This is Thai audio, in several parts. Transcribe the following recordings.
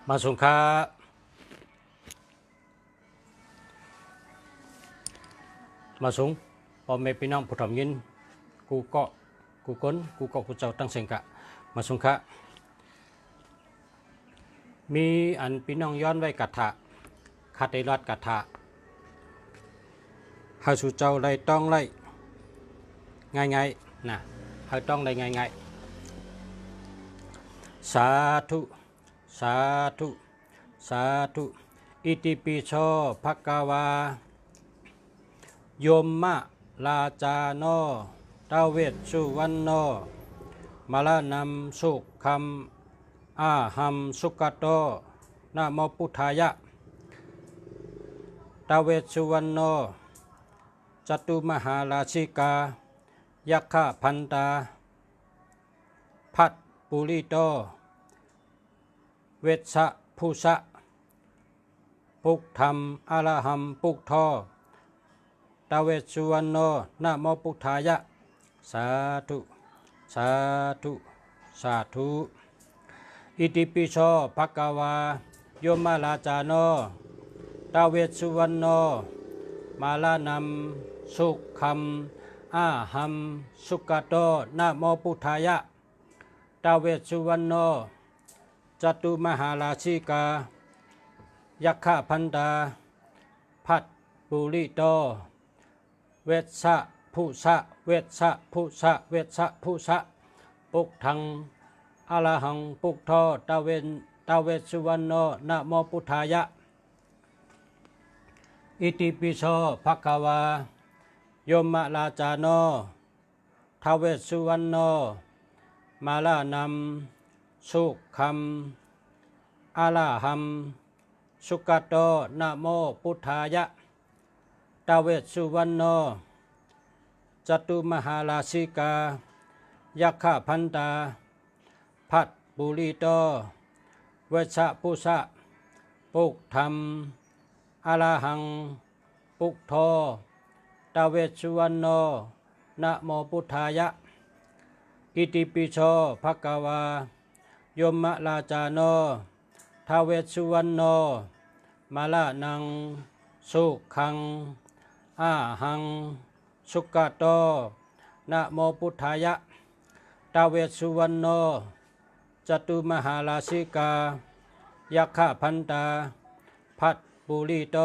มาสงค้ามาสงพ่อแม่พี่น้องผู้ทำยินกูเกาะกูก้นกูเกาะกูเจ้าตั้งเสียงกะมาสงค้ามีอันพี่น้องย้อนไว้กัดถะคาเตรัดกัดถะหาสู่เจ้าได้ต้องไล่ง่ายๆนะหาต้องได้ง่ายๆสาธุสาธุสาธุอิติปิโสภะคะวาโยมมะลาจาโนตาเวชสุวรรณโนมาลานำสุขัมอาหัมสุกโตนะโมพุทธายะตาเวชสุวรรณโนจตุมหาราชิกายัคฆพันตาพัดปุริโตเวชสะภูสะปุกธรรมอรหัมปุกทอตาเวชสุวรรณโนนะโมพุทธายะสาธุสาธุสาธุอิติปิโสภะคะวาโยมมาลาจาโนตาเวชสุวรรณโนมาลานำสุขัมอาหัมสุกโตนะโมพุทธายะตาเวชสุวรรณโนจตุมหาราชิกายัคฆพันตาพัดปุริโตเวชสะภูสะเวชสะภูสะเวชสะภูสะปุกทังอรหังปุกทอตาเวชสุวรรณโนนะโมพุทธายะอิติปิโสภะคะวาโยมะลาจาโนทาเวชสุวรรณโนมาลานำสุขัมอรหัมสุกโตนะโมพุทธายะตาเวชสุวรรณโนจตุมหาราชิกายัคฆพันตาพัดปุริโตเวชสะภูสะปุกธรรมอรหังปุกโทตาเวชสุวรรณโนนะโมพุทธายะอิติปิโสภะคะวาโยมะลาจาโนทาเวชสุวรรณโนมาลานังสุขังอาหังสุกโตนะโมพุทธายะตาเวชสุวรรณโนจตุมหาราชิกายัคฆพันตาพัดปุริโต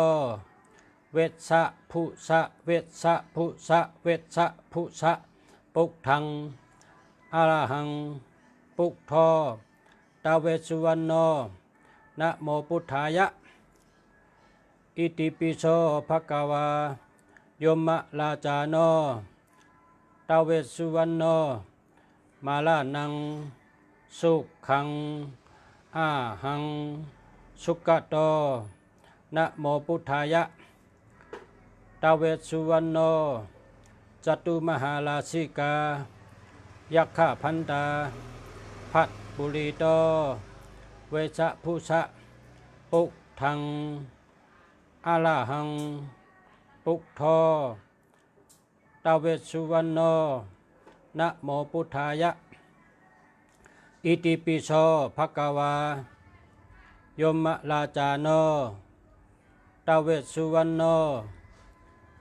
เวชสะภูสะเวชสะภูสะเวชสะภูสะปุกทังอรหังปุกทอตาเวชสุวรรณโนนะโมพุทธายะอิติปิโสภะคะวาโยมะลาจาโนตาเวชสุวรรณโนมาลานังสุขังอาหังสุกโตนะโมพุทธายะตาเวชสุวรรณโนจตุมหาราชิกายัคฆพันตาพัดปุริโตเวชสะภูสะปุกทังอรหังปุกทอตาเวชสุวรรณโนนะโมพุทธายะอิติปิโสภะคะวาโยมะลาจาโนตาเวชสุวรรณโน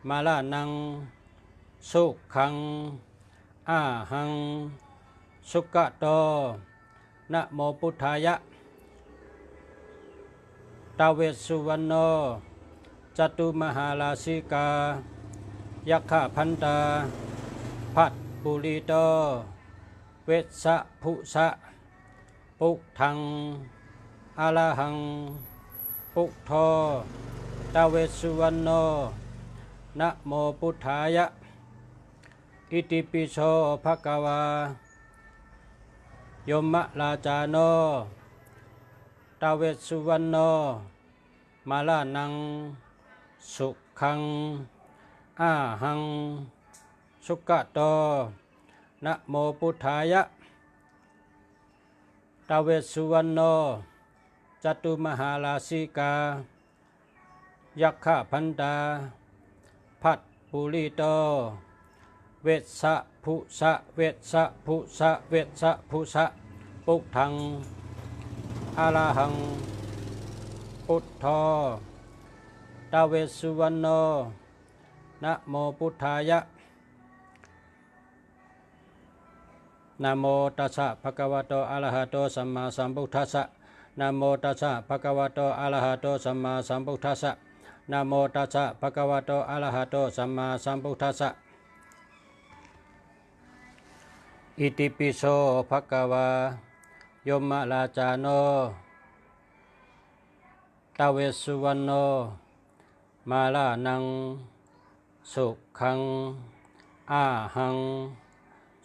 มาลานังสุขังอาหังสุกโตนะโมพุทธายะตาเวชสุวรรณโนจตุมหาราชิกายัคฆพันตาพัดปุริโตเวชสะภูสะปุกทังอรหังปุกทอตาเวชสุวรรณโนนะโมพุทธายะอิติปิโสภะคะวาโยมะลาจาโนตาเวชสุวรรณโนมาลานังสุขังอาหังสุกโตนะโมพุทธายะตาเวชสุวรรณโนจตุมหาราชิกายัคฆพันตาพัดปุริโตเวชสะภูสะเวชสะภูสะเวชสะภูสะปุกทังอรหัง พุทโธตเวสสุวรรณโนนะโมพุทธายะนะโมตัสสะภะคะวะโตอะระหะโตสัมมาสัมพุทธัสสะนะโมตัสสะภะคะวะโตอะระหะโตสัมมาสัมพุทธัสสะนะโมตัสสะภะคะวะโตอะระหะโตสัมมาสัมพุทธัสสะอิติปิโสภะคะวายมราชาโนตเวสสุวรรณโนมาลานังสุขังอาหัง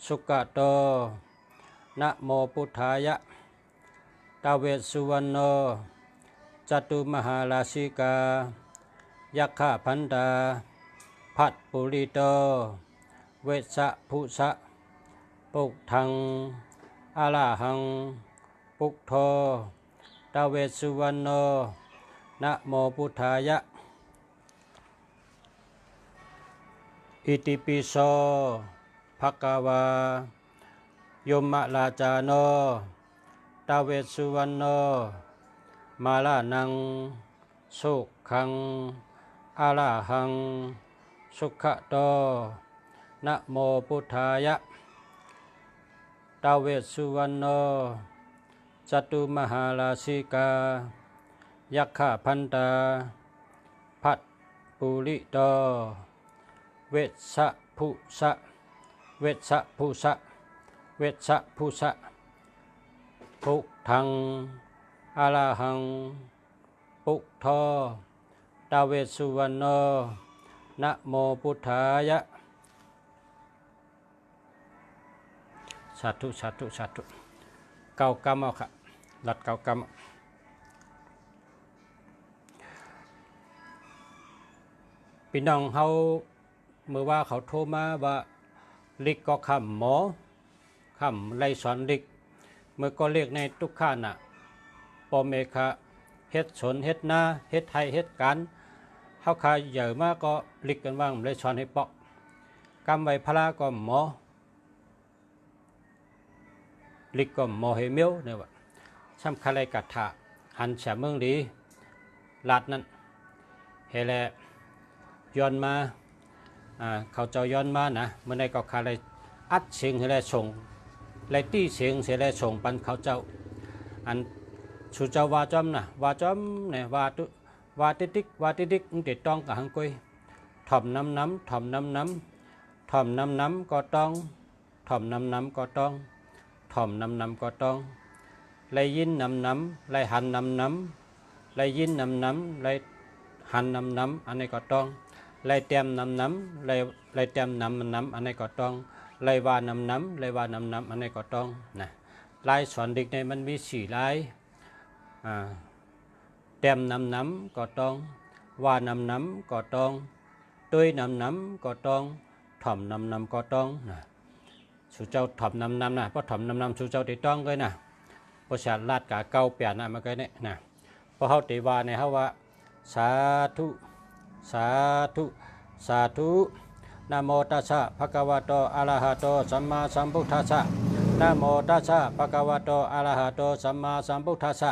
สุขโตนะโมพุทธายะตเวสสุวรรณโนจตุมหาราชิกายัคฆพันตาพัดปุริโตเวสสะภุสะปุกทังอะระหังปุกโธตเวสสุวรรณโนนะโมพุทธายะอิติปิโสภะคะวายมราชาโนตเวสสุวรรณโนมาลานังสุขังอะระหังสุขโตนะโมพุทธายะตเวสสุวรรณโนจตุมหาราชิกายัคฆพันตาพัดปุริโตเวสสะภุสะเวสสะภุสะเวสสะภุสะปุกทังอะระหังปุกโธตเวสสุวรรณโนนะโมพุทธายะสาธุสาธุสาธุเก้ากรรมเอาค่ะหลัดเก้ากรรมพี่น้องเขาเมื่อว่าเขาโทรมาว่าลิกก็คำหมอคำไล่สอนลิกเมื่อก็เรียกในทุกข้าน่ะปอเมฆะเฮ็ดสนเฮ็ดนาเฮ็ดไทยเฮ็ดการเขาขายใหญ่มากก็ลิกกันว่างไล่สอนให้เปาะกำไว้พระก็หมอลิกก็หมอให้เมียวเนี่ยว่าสำคัญอะไรกัดถาหันเสียเมืองดีลาดนั้นเฮแลย้อนมาเขาเจ้าย้อนมานะเมื่อใดก็ขาเลยอัดเสียงให้เลยส่งเลยตี้เสียงเสียเลยส่งปันเขาเจ้าอันชูเจ้าว่าจอมนะว่าจอมเนี่ยว่าติดิกว่าติดิกติดต้องกับหังกุยถ่อมน้ำถ่อมน้ำถ่อมน้ำก็ต้องถ่อมน้ำก็ต้องถ่อมน้ำก็ต้องเลยยินน้ำเลยหันน้ำเลยยินน้ำเลยหันน้ำอันนี้ก็ต้องเลยเตรียมน้ำเลยเตรียมน้ำอันนี้ก็ต้องเลยว่าน้ำเลยว่าน้ำอันนี้ก็ต้องนะลายสอนเด็กในมันมี4ลายเตรียมน้ำก็ต้องว่าน้ำก็ต้องตุ้ยน้ำก็ต้องถ่อมน้ำก็ต้องนะสู่เจ้าถ่อมน้ำนะเพราะถ่อมน้ำสู่เจ้าติดต้องเลยนะเพราะชาติลาดกาเก่าเปลี่ยนนะมาเกิดเนี่ยนะเพราะเขาติว่าในเขาว่าสาธุสาธุสาธุนะโมตัสสะภะคะวะโตอะระหะโตสัมมาสัมพุทธัสสะนะโมตัสสะภะคะวะโตอะระหะโตสัมมาสัมพุทธัสสะ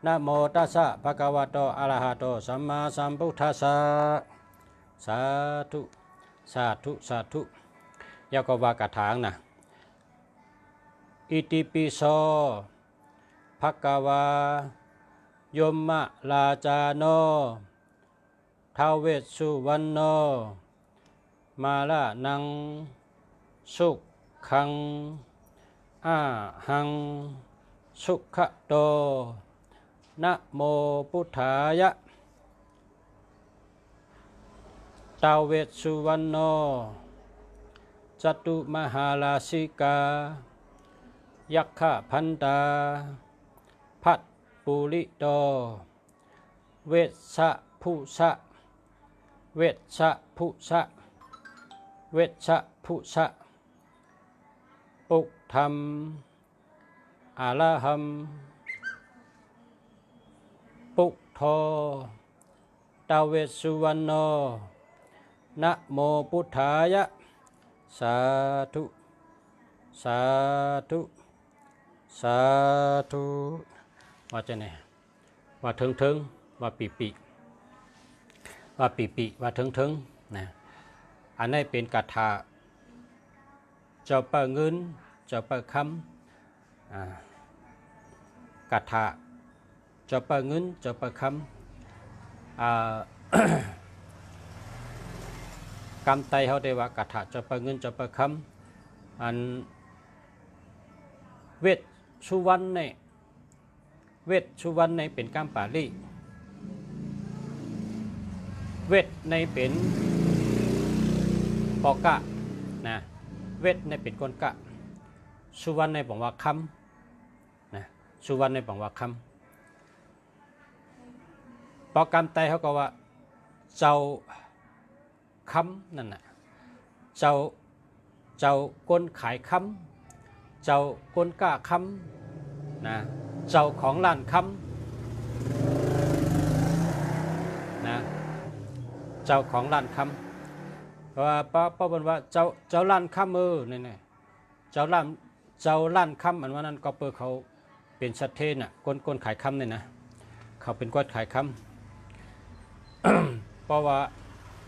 นะโมตัสสะภะคะวะโตอะระหะโตสัมมาสัมพุทธัสสะสาธุสาธุสาธุยากว่ากระถางนะอิติปิโสภะคะวายมราชาโนท้าวเวสสุวรรณโนมาลานังสุขังอาหังสุขโตนะโมพุทธายะท้าวเวสสุวรรณโนจตุมหาราชิกายัคฆพันตาพัดปุริโตเวสสะภุสะเวสสะภุสะเวสสะภุสะปุกธรรมอะระหัมปุกโธตเวสสุวรรณโนนะโมพุทธายะสาธุสาธุสาธุว่าจะไหนว่าถึง ว่าปีปีว่าปีปีว่าถึงนะอันนี้เป็นกถาเจ้าเปิดเงินเจ้าเปิดคำกถาเจ้าเปิดเงินเจ้าเปิดคำกรรมไตเขาได้ว่ากถาเจ้าเปิดเงินเจ้าเปิดคำอันเวชสุวรรณเนี่ยเวชสุวรรณในเป็นกรรมปาลีเวทในเป็นปอกะนะเวทในเป็นกนกะสุวรรณในบอกว่าคำนะสุวรรณในบอกว่าคำปอกรรมไตเขาก็ว่าเจ้าคำนั่นน่ะเจ้าก้นขายคำเจ้าก้นกะคำนะเจ้าของร้านคำนะเจ้าของร้านคำเพราะว่าป้าบอกว่าเจ้าร้านคำนี่เจ้าร้านคำอันว่านั้นก็เปิดเขาเป็นชัดเจนน่ะก้นขายคำเนี่ยนะเขาเป็นก้นขายคำ เพราะว่า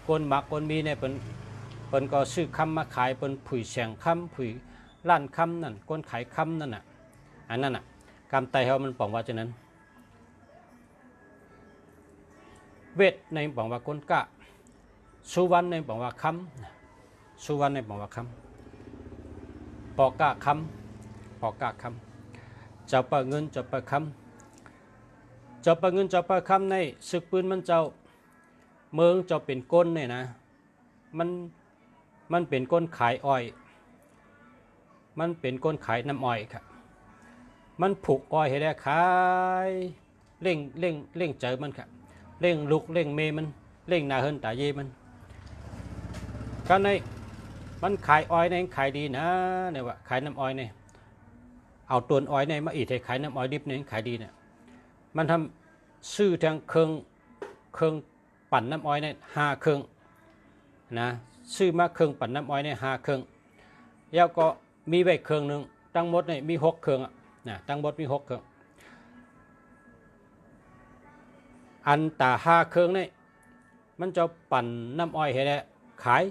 ก้นหมักก้นมีเนี่ยเป็นก็ซื้อคำมาขายเป็นผุยแสงคำผุยร้านคำนั่นก้นขายคำนั่นน่ะอันนั้นน่ะกรรมไตเขามันบอกว่าฉะนั้นเวทในบอกว่าก้นกะสุวรรณในบอกว่าคำสุวรรณในบอกว่าคำปอกะคำปอกะคำเจ้าเปิดเงินเจ้าเปิดคำเจ้าเปิดเงินเจ้าเปิดคำในศึกปืนมันเจ้าเมืองเจ้าเป็นก้นเนี่ยนะมันเป็นก้นขายอ้อยมันเป็นก้นขายน้ำอ้อยครับมันผูกอ้อยให้ได้ขายเร่งเจอมันครับเร่งลุกเร่งเมมันเร่งนาเฮินตาเยมันก็ในมันขายอ้อยในขายดีนะเนี่ยว่าขายน้ำอ้อยเนี่ยเอาตัวอ้อยในมาอีกให้ขายน้ำอ้อยดิบเนี่ยขายดีเนี่ยมันทำซื้อทางเครื่องปั่นน้ำอ้อยเนี่ย5 เครื่องนะซื้อมาเครื่องปั่นน้ำอ้อยเนี่ย5 เครื่องแล้วก็มีไว้เครื่องหนึ่งตั้งหมดเนี่ยมี6 เครื่องนะตั้งหมดมี6 เครื่องอันตา5 เครื่องเนี่ยมันจะปั่นน้ำอ้อยให้ได้ขาย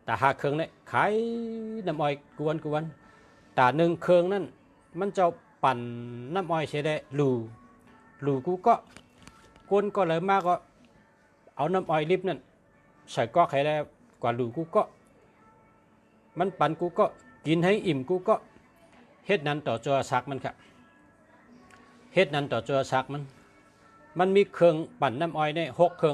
ตา5 เครื่องเนี่ยขายน้ำอ้อยกวนตา1 เครื่องนั่นมันจะปั่นน้ำอ้อยให้ได้หลูกูก็กวนก็เลยมากก็เอาน้ำอ้อยลิบนั่นใส่ก็ให้ได้กว่าหลูกูก็มันปั่นกูก็กินให้อิ่มกูก็เฮ็ดนั้นต่อตัวซักมันครับเฮ็ดนั้นต่อตัวซักมันมีเครื่องปั่นน้ำอ้อยใน6 เครื่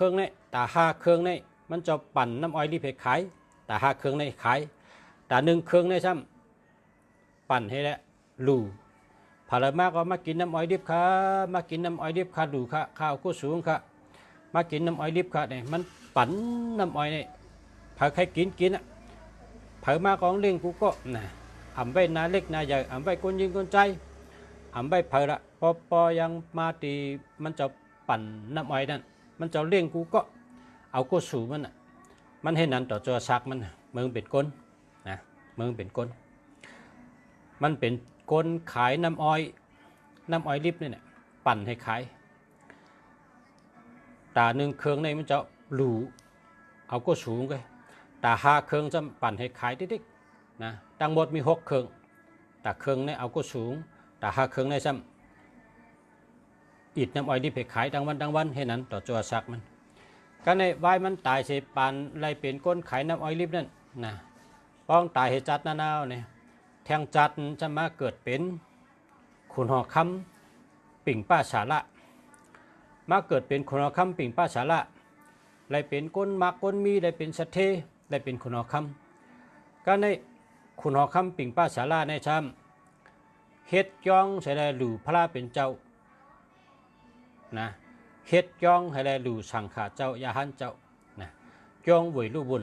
องในตา5 เครื่องในมันจะปั่นน้ำอ้อยรีบให้ขายตา5 เครื่องในขายตา1 เครื่องในซ้ำปั่นให้แล้วลูพารามาก็มากินน้ำอ้อยดิบค่ะมากินน้ำอ้อยดิบค่ะดูค่ะข้าวกู้สูงค่ะมากินน้ำอ้อยดิบค่ะเนี่ยมันปั่นน้ำอ้อยเนี่ยพาใครกินอ่ะเผามาของเล่งกูก็นะอ่ำใบนาเล็กนาใหญ่อ่ำใบคนยิงคนใจอ่ำใบเผาละพอยังมาตีมันจะปั่นน้ำอ้อยนั่นมันจะเล่งกูก็เอากูสูมันอ่ะมันให้นั้นต่อตัวซักมันมึงเป็นก้นนะมึงเป็นก้นมันเป็นก้นขายน้ำอ้อยลิบเนี่ยปั่นให้ขายตา1 เครื่องในมันจะหลูเอากูสูงเลยตา5 เครื่องจะปั่นให้ขายดิ๊กๆนะตั้งหมดมี6 เครื่องตาเครื่องในเอากูสูงตา5 เครื่องในซ้ำอิดน้ำอ้อยดิบให้ขายดังวันให้นั้นต่อตัวซักมันก็ในวายมันตายเสพปั่นไรเป็นก้นขายน้ำอ้อยลิบนั่นนะป้องตายให้จัดนาวเนี่ยแทงจัดจะมาเกิดเป็นขุนหอคำปิ่งป้าสาระมาเกิดเป็นขุนหอคำปิ่งป้าสาระไรเป็นก้นมักก้นมีไรเป็นสัตเทไรเป็นขุนหอคำก็ในขุนหอคำปิ่งป้าสาระในช้ำเฮ็ดย่องใส่ได้หลู่พระเป็นเจ้านะเฮ็ดย่องให้ได้หลู่สังขาเจ้ายาหันเจ้านะย่องหวยลูกบุญ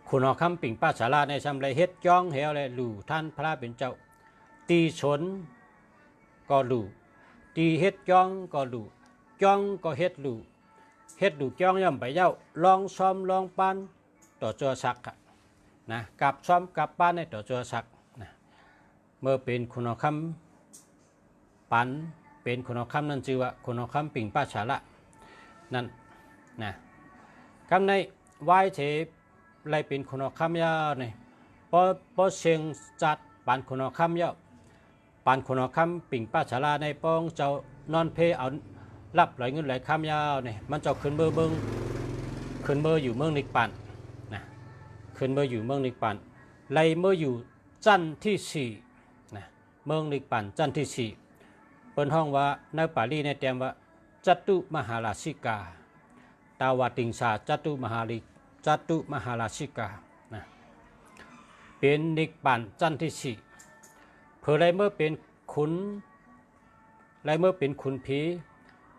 ขุนหอคำปิ่งป้าสาราในซ้ำไรเฮ็ดย่องเฮวเลยหลู่ท่านพระเป็นเจ้าตีชนก็หลู่ตีเฮ็ดย่องก็หลู่ย่องก็เฮ็ดหลู่ย่องย่ำไปเย้าลองซ้อมลองปานต่อจัวสักนะกับซ้อมกับปานในต่อจัวสักนะเมื่อเป็นขุนหอคำปัน เป็นคนเอาคำนั้นชื่อว่าคนเอาคำปิ่งป้าฉาละนั่นนะคำในไหว้เฉไรเป็นคนเอาคำยาวเนี่ยพอเชียงจัดปานคนเอาคำยาวปานคนเอาคำปิ่งป้าฉาละในป้องเจ้านอนเพเอารับไหลเงินไหลคำยาวเนี่ยมันเจ้าขึ้นเบอร์เบิ้งขึ้นเบอร์อยู่เมืองนิกปันนะขึ้นเบอร์อยู่เมืองนิกปันไรเมื่ออยู่จันที่สี่นะเมืองนิกปันจันที่สี่เปิ้นห้องว่าในปาลีในเตรียมว่าจัตุมหาราชิกาตาวาติงสาจัตุมหาราชิกานะเป็นนิกปันจันที่สี่เพื่อไรเมื่อเป็นขุนไรเมื่อเป็นขุนผี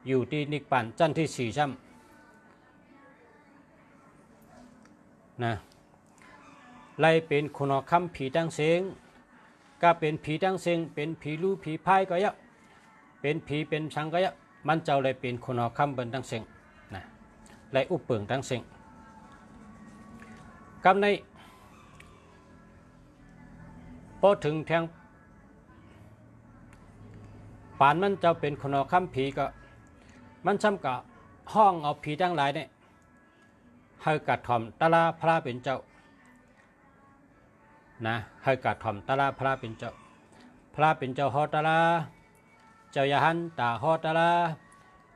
อยู่ที่นิกปันจันที่สี่ช่ำนะไรเป็นคนอคำผีตั้งเสียงก็เป็นผีตั้งเสียงเป็นผีรู้ผีพายก็เยอะเป็นผีเป็นชังก็เยอะมันเจ้าเลยเป็นคนอคำเป็นตั้งเสียงนะไรอุปเปิงตั้งเสียงกำในพอถึงแทงปานมันเจ้าเป็นคนอคำผีก็มันซ้ำกับห้องเอาผีทั้งหลายเนี่ยให้กัดถ่อมตะลาพระเป็นเจ้านะให้กัดถ่อมตะลาพระเป็นเจ้าพระเป็นเจ้าฮอตะลาเจ้ายาหันตาฮอตะลา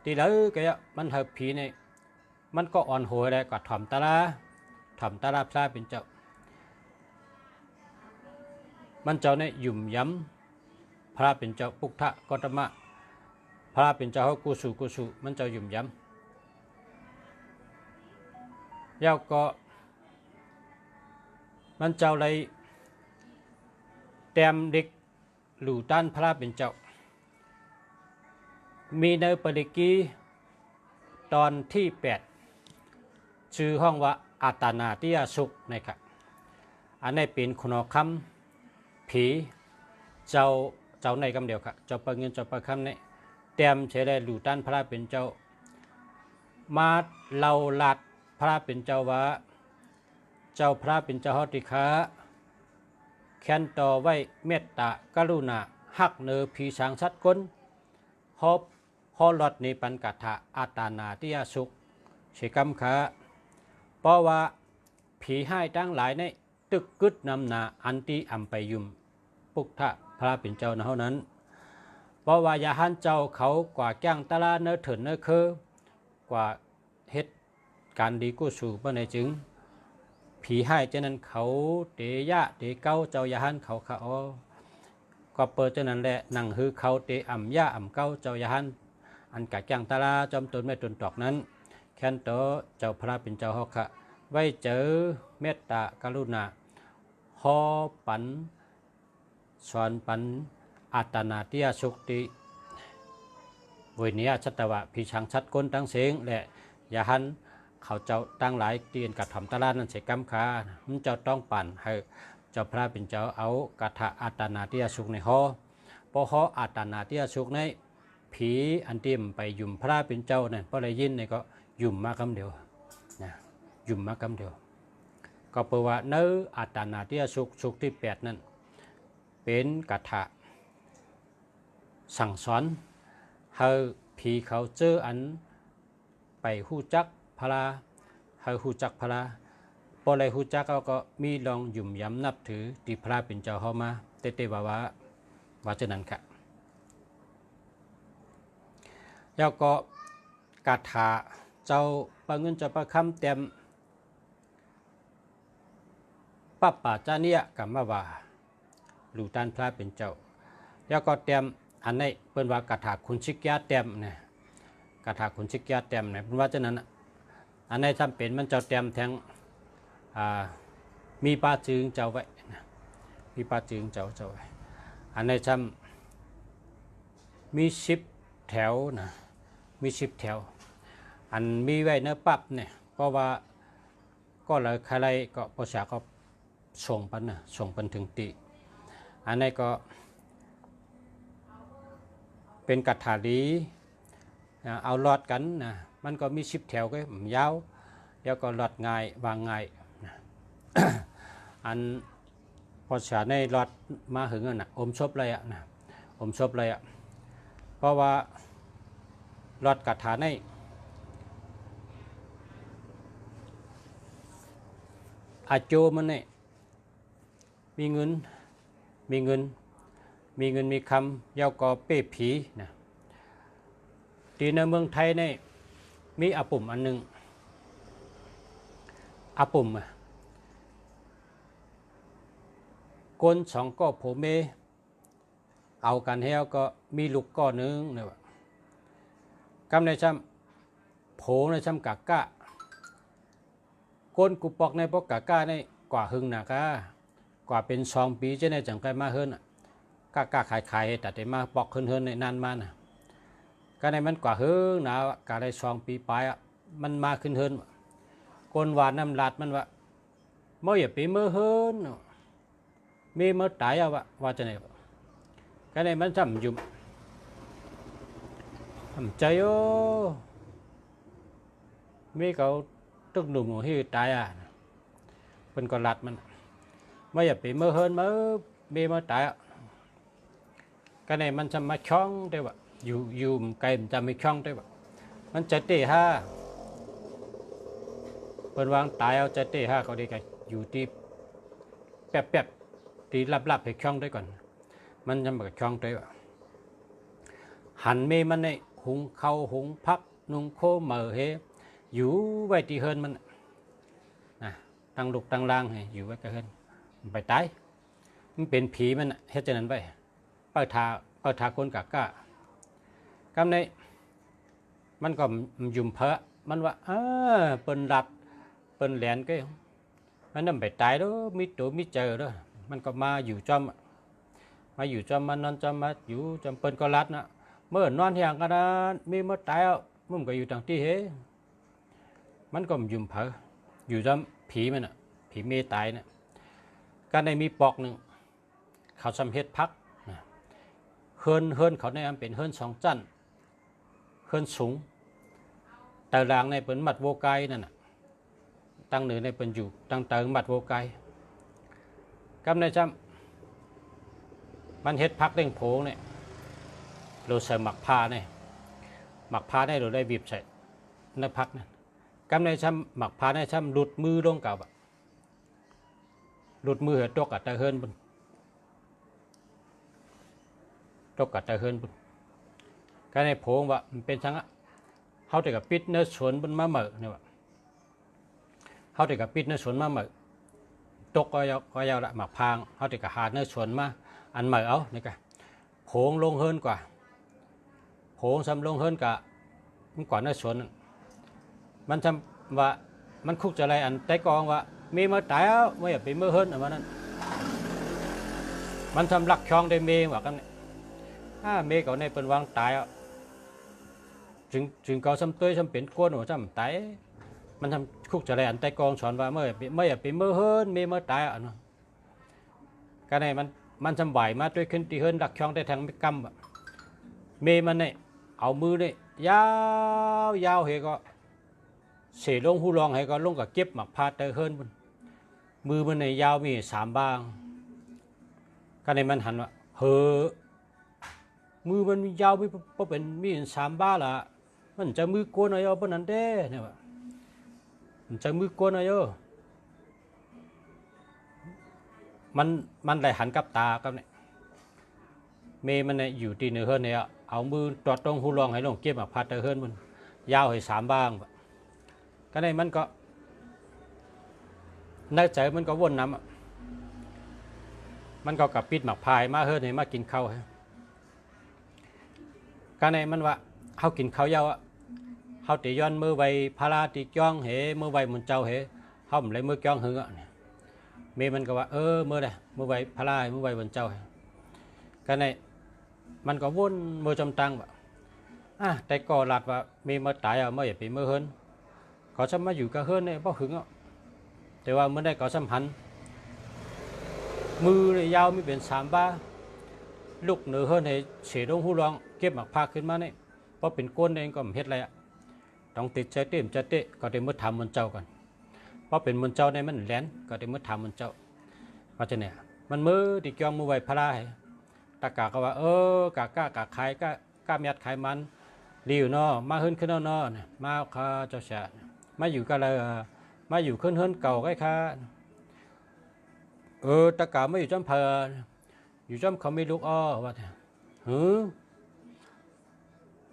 ตีเลยก็มันให้ผีเนี่ยมันก็อ่อนหัวเลยกัดถ่อมตะลาพระเป็นเจ้ามันเจ้าเนี่ยยุ่มย้ำพระเป็นเจ้าปุกทะกตมะพระเป็นเจ้ากุสุมันเจ้ายุ่มย้ำแล้วก็มันเจ้าเลยแต้มเด็กหลู่ต้านพระเป็นเจ้ามีในปริกีตอนที่8ชื่อห้องว่าอัตนาติยสุขนะครับอันนี้เป็นคนอคำผีเจ้าในคำเดียวครับเจ้าปะเงินเจ้าปะคำเนี่ยแต้มเฉลยหลู่ต้านพระเป็นเจ้ามาเล่าลัดพระเป็นเจ้าว่าเจ้าพระเป็นเจ้าฮอติคาแค้นต่อไว้เมตตากรุณาหักเนือผีสางสัตว์ก้นฮอลอดในปันกัถาอาตานาติยสุขเชกัมขาเพราะว่าผีให้ตั้งหลายในตึกกึดนำนาอันตีอัมไปยุมปุกทะพระเป็นเจ้าเท่านั้นเพราะว่ายาหันเจ้าเขากว่าแก้งตะลาเนื้อเถินเนื้อคือกว่าเฮ็ดการดีกู้สู่เมื่อในจึงผีให้เจ้านั้นเขาเตยะเตเก้าเจ้ายาหันเขาก็เปิดเจ้านั้นแหละนั่งฮือเขาเตอ่ำยะอ่ำเก้าเจ้ายาหันอันกะแก้งตะลาจอมตนไม่ตนตอกนั้นแค้นต่อเจ้าพระเป็นเจ้าฮอกะไว้เจอเมตตากรุณาฮอปันสอนปันอัตนาติยสุขติเวเนียชัตวะพิชังชัดก้นตั้งเสียงและยาหันเขาเจ้าตั้งหลายเตียนกัดถมตะลานั่นเสกำขามันเจ้าต้องปั่นให้เจ้าพระเป็นเจ้าเอากถาอัตนาติยสุขในฮอพอฮออัตนาติยสุขในผีอันเตรียมไปยุ่มพระเป็นเจ้าเนี่ยพอได้ยินเนี่ยก็ยุ่มมาคำเดียวนะยุ่มมาคำเดียวก็แปลว่าเนื้ออัตนาติยสุขที่8นั่นเป็นกถาสั่งสอนให้ผีเขาเจออันไปหู้จักพระให้หู้จักพระพอไรหู้จักเขาก็มีลองยุ่มย้ำนับถือที่พระเป็นเจ้าเข้ามาเตว่าเช่นนั้นค่ะแล้วก็กถาเจ้าปะเงินเจ้าประคำเต็มปัปปาจานิยกรรมว่าหลู่ต้านพระเป็นเจ้าแล้วก็เต็มอันนี้เป็นว่ากถาคุณชิกยาเต็มเนี่ยกถาคุณชิกยาเต็มเนี่ยเป็นว่าเช่นนั้นอันนี้ทำเป็นมันเจ้าเต็มแทงมีป้าจึงเจ้าไว้มีป้าจึงเจ้าไว้อันนี้ทำมี10 แถวนะมี10 แถวอันมีไว้เนื้อปั๊บเนี่ยเพราะว่าก็เลยใครก็ภาษาก็ส่งปันถึงติอันนี้ก็เป็นกถาลีเอาหลอดกันนะมันก็มี10 แถวก็ยาวแล้วก็หลอดง่ายวางง่ายนะ อันภาษาในหลอดมาหึงนะอมชบเลยนะอมชบเลย เพราะว่าลอดกระถาในอาโจมันเนี่ยมีเงินมีคำยาวกอเป้ผีนะที่ในเมืองไทยเนี่ยมีอาปุ่มอันหนึ่งอาปุ่มก้นสองก็โผเมเอากันแล้วก็มีลูกก้อนนึงเนี่ยว่ากำในช้ำโผในช้ำกากะก้นกุปอกในพวกกากะในกว่าหึงนะกากว่าเป็น2 ปีจะในจังไกมาเฮิรนกากะขายแต่ได้มาปอกเฮิรนในนานมานะก็ในมันกว่าหึงนะกาได้2 ปีไปมันมาขึ้นเฮิรนก้นหวานน้ำลาดมันว่าเมื่ออย่าไปเมื่อเฮิรนมีเมื่อตายว่าจะไหนก็ในมันทำยุ่มทำใจโอ้มีเขาตึกหนุ่มที่ตายเป็นกอลัดมันไม่อยากไปเมื่อเฮิรนมีเมื่อตายก็ในมันจะมาช่องได้ว่าอยู่ไกลมันจะไม่ช่องได้ว่ามันจะเตะห้าเป็นวางตายเอาจะเตะห้าเขาได้กันอยู่ที่แป๊บที่ลับให้ช่องได้ก่อนมันจะมาช่องได้ว่าหันเมมันในหุงเข้าหุงพักนุ่งโคเหม่อเฮอยู่ไว้ที่เฮิรนมันนะตั้งลูกตั้งล่างให้อยู่ไว้กับเฮิรนมันไปตายมันเป็นผีมันเฮ็ดจังนั้นไปเปิดทาคนกากะกำในมันก็ยุ่มเพอมันว่าเปิ้นดัดเปิ้นแหลนก็มันนำไปตายแล้วมีตัวมีเจอแล้วมันก็มาอยู่จอมมันนอนจอมมาอยู่จอมเปิ้นก็รัดนะเมื่อนอนเฮียงกันนะมีเมื่อตายมันก็อยู่ต่างที่เฮมันก็ยุ่มเพออยู่จอมผีมันผีเมตายนะการในมีปอกหนึ่งเขาสำเฮ็ดพักเฮิรนเขาในเป็นเฮิรน2 จั่นเฮิรนสูงแต่หลังในเป็นมัดโวไกนั่นน่ะตั้งเหนือในเป็นอยู่ตั้งเติงมัดโวไกกำในจำมันเฮ็ดพักเร่งโผงเนี่ยเราใส่หมักผ้าเนี่ยหมักผ้าได้เราได้บีบใส่ในพักนั่นกำในจำหมักผ้าในจำหลุดมือลงกับหลุดมือเหตุตกกับตะเฮิรนบนตกกับตะเฮิรนบนก็ในโผงว่ามันเป็นทั้งเขาแต่กับปิดเนื้อสวนบนมะเหมอเนี่ยว่าเขาแต่กับปิดเนื้อสวนมะเหมอตกก็ยาวละหมักพางเขาแต่กับหาเนื้อสวนมาอันเหมอเอานี่กันโผงลงเฮิรนกว่าโผงซ้ำลงเฮิรนกับมันกว่าเนื้อสวนมันทำว่ามันคุกจะอะไรอันแต่กองว่ามีมาตายไม่อยากไปเมื่อเฮิรนอันนั้นมันทำลักช่องได้เมย์ว่ากันเมย์เขาในเป็นวางตายจึงเขาซ้ำตัวซ้ำเป็นก้นหัวซ้ำตายมันทำคุกจะอะไรอันแต่กองสอนว่าไม่อยากไปเมื่อเฮิรนเมย์มาตายอันนั้นก็ในมันทำไหวมาด้วยขึ้นที่เฮิรนลักช่องได้ทางไม่กำเมย์มันเนี่ยเอามือเนี่ยยาวเหก็เสียลงหูรองให้ก็ลงกับเก็บหมักพาเตอเฮิรนมือมันในยาวมี3 บางก็ในมันหันว่ามือมันยาวมีเป็นมี3 บ้าละมันจะมือโกนอะไรเอาปนันเด้เนี่ยว่ามันจะมือโกนอะไรมันได้หันกับตากับเนี่ยเมย์มันเนี่ยอยู่ที่เนื้อเฮิรนเนี่ยเอามือตอดตรงหูรองให้ลงเก็บหมักพาเตอเฮิรนมันยาวให้3 บางก็ในมันก็ในใจมันก็วนน้ำมันก็กับปิดหมักพายมาเฮิรนให้มากินข้าวก็ในมันว่าเขากินข้าวยาวเขาตีย้อนมือใบพาราตีจ้องเหมือใบมุนเจ้าเหเขาไม่เลยมือจ้องหึงเมมันก็ว่ามือใดมือใบพารามือใบมุนเจ้าก็ในมันก็วนมือจำตังแบบแต่ก่อหลัดว่ามีมาตายไม่อยากไปมือเฮิรนก็จะมาอยู่กับเฮิรนเนี่ยเพราะหึงแต่ว่าเมื่อได้ก็สัมพันธ์มือเลยยาวมีเป็น3 บ้าลูกเหนือเฮิรนให้เสียลงหูรองเก็บหมักพาขึ้นมาเนี่ยเพราะเป็นก้นเองก็ไม่เฮ็ดอะไรต้องติดใจเต็มใจเตะก็ได้มือทำมันเจ้ากันเพราะเป็นมันเจ้าในมันแหลนก็ได้มือทำมันเจ้าเพราะฉะนั้นมันมือติดจองมือไว้พาราตะกาก็ว่ากากใครก กล้ามยัดไขมันริวเนาะมาขึ้นขึ้นเนาะมาข้าเจ้าชามาอยู่กันเลยมาอยู่ขึ้นเฮินเก่าไอ้ข้าตะกาไม่อยู่จำเพออยู่จำเขาไม่ลูกอ้อว่า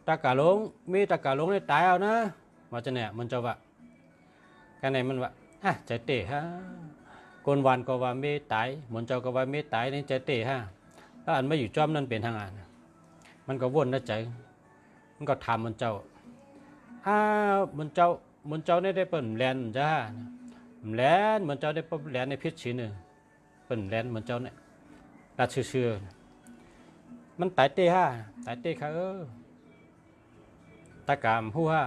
ตะกาลงมีตะกาลงในตายเอานะว่าจะเนี่ยมันจะว่ากันไหนมันว่าใจเตะฮะคนวันก็ว่าไม่ตายเหมือนเจ้าก็ว่าไม่ตายนี่ใจเตะฮะถ้าอันไม่อยู่จอมนั่นเป็นทางอ่านมันก็วนนะใจมันก็ทำมันเจ้ามันเจ้าได้เปิ่นแลนจ้าแลนมันเจ้าได้เปิ่นแลนในพิษชีนึงเปิ่นแลนมันเจ้าเนี่ยราชเชื่อมันตายเตะฮะตายเตะค่ะตากามหู้ฮะ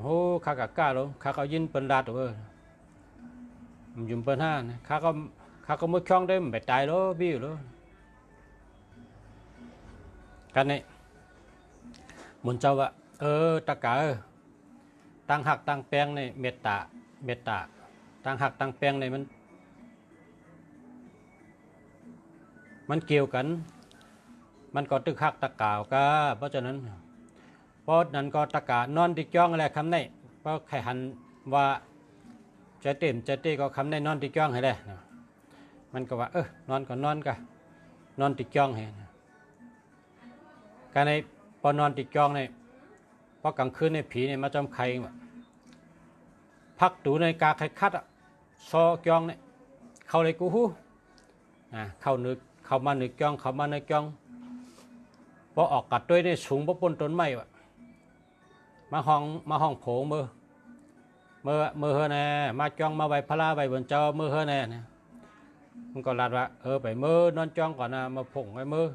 หู้ข้ากะก้าลงข้าเขายินเปิ่นลาดมันยุ่มเปิ่นห้าข้าก็มือคล้องได้มันไปตายแล้วบิ้วแล้วกันนี่มุนเจ้าว่าตะกาตั้งหักตั้งแปลงในเมตตาตั้งหักตั้งแปลงในมันเกี่ยวกันมันก็ตึกหักตะกาวก็เพราะฉะนั้นนั้นก็ตะกานอนติจ้องอะไรคำนี้เพราะใครหันว่าใจเต้ก็คำนี้นอนติจ้องให้เลยมันก็ว่านอนก็นอนกันนอนติจ้องให้การในพอนอนติจ้องในพอกลางคืนในผีเนี่ยมาจำไข่พักตูในกาไข่คัดซอจ้องเนี่ยเข้าเลยกูฮู้เข้านึกเข้ามานึกจ้องเข้ามานึกจ้องพอออกกัดด้วยในสูงพอปนต้นไม้วะมาห้องโผล่มือเฮอแน่มาจ้องมาไว้พลาไว้บนเจ้ามือเฮอแน่เนี่ยมันก็ลาดว่าไปมือนอนจ้องก่อนนะมาผงไว้มือ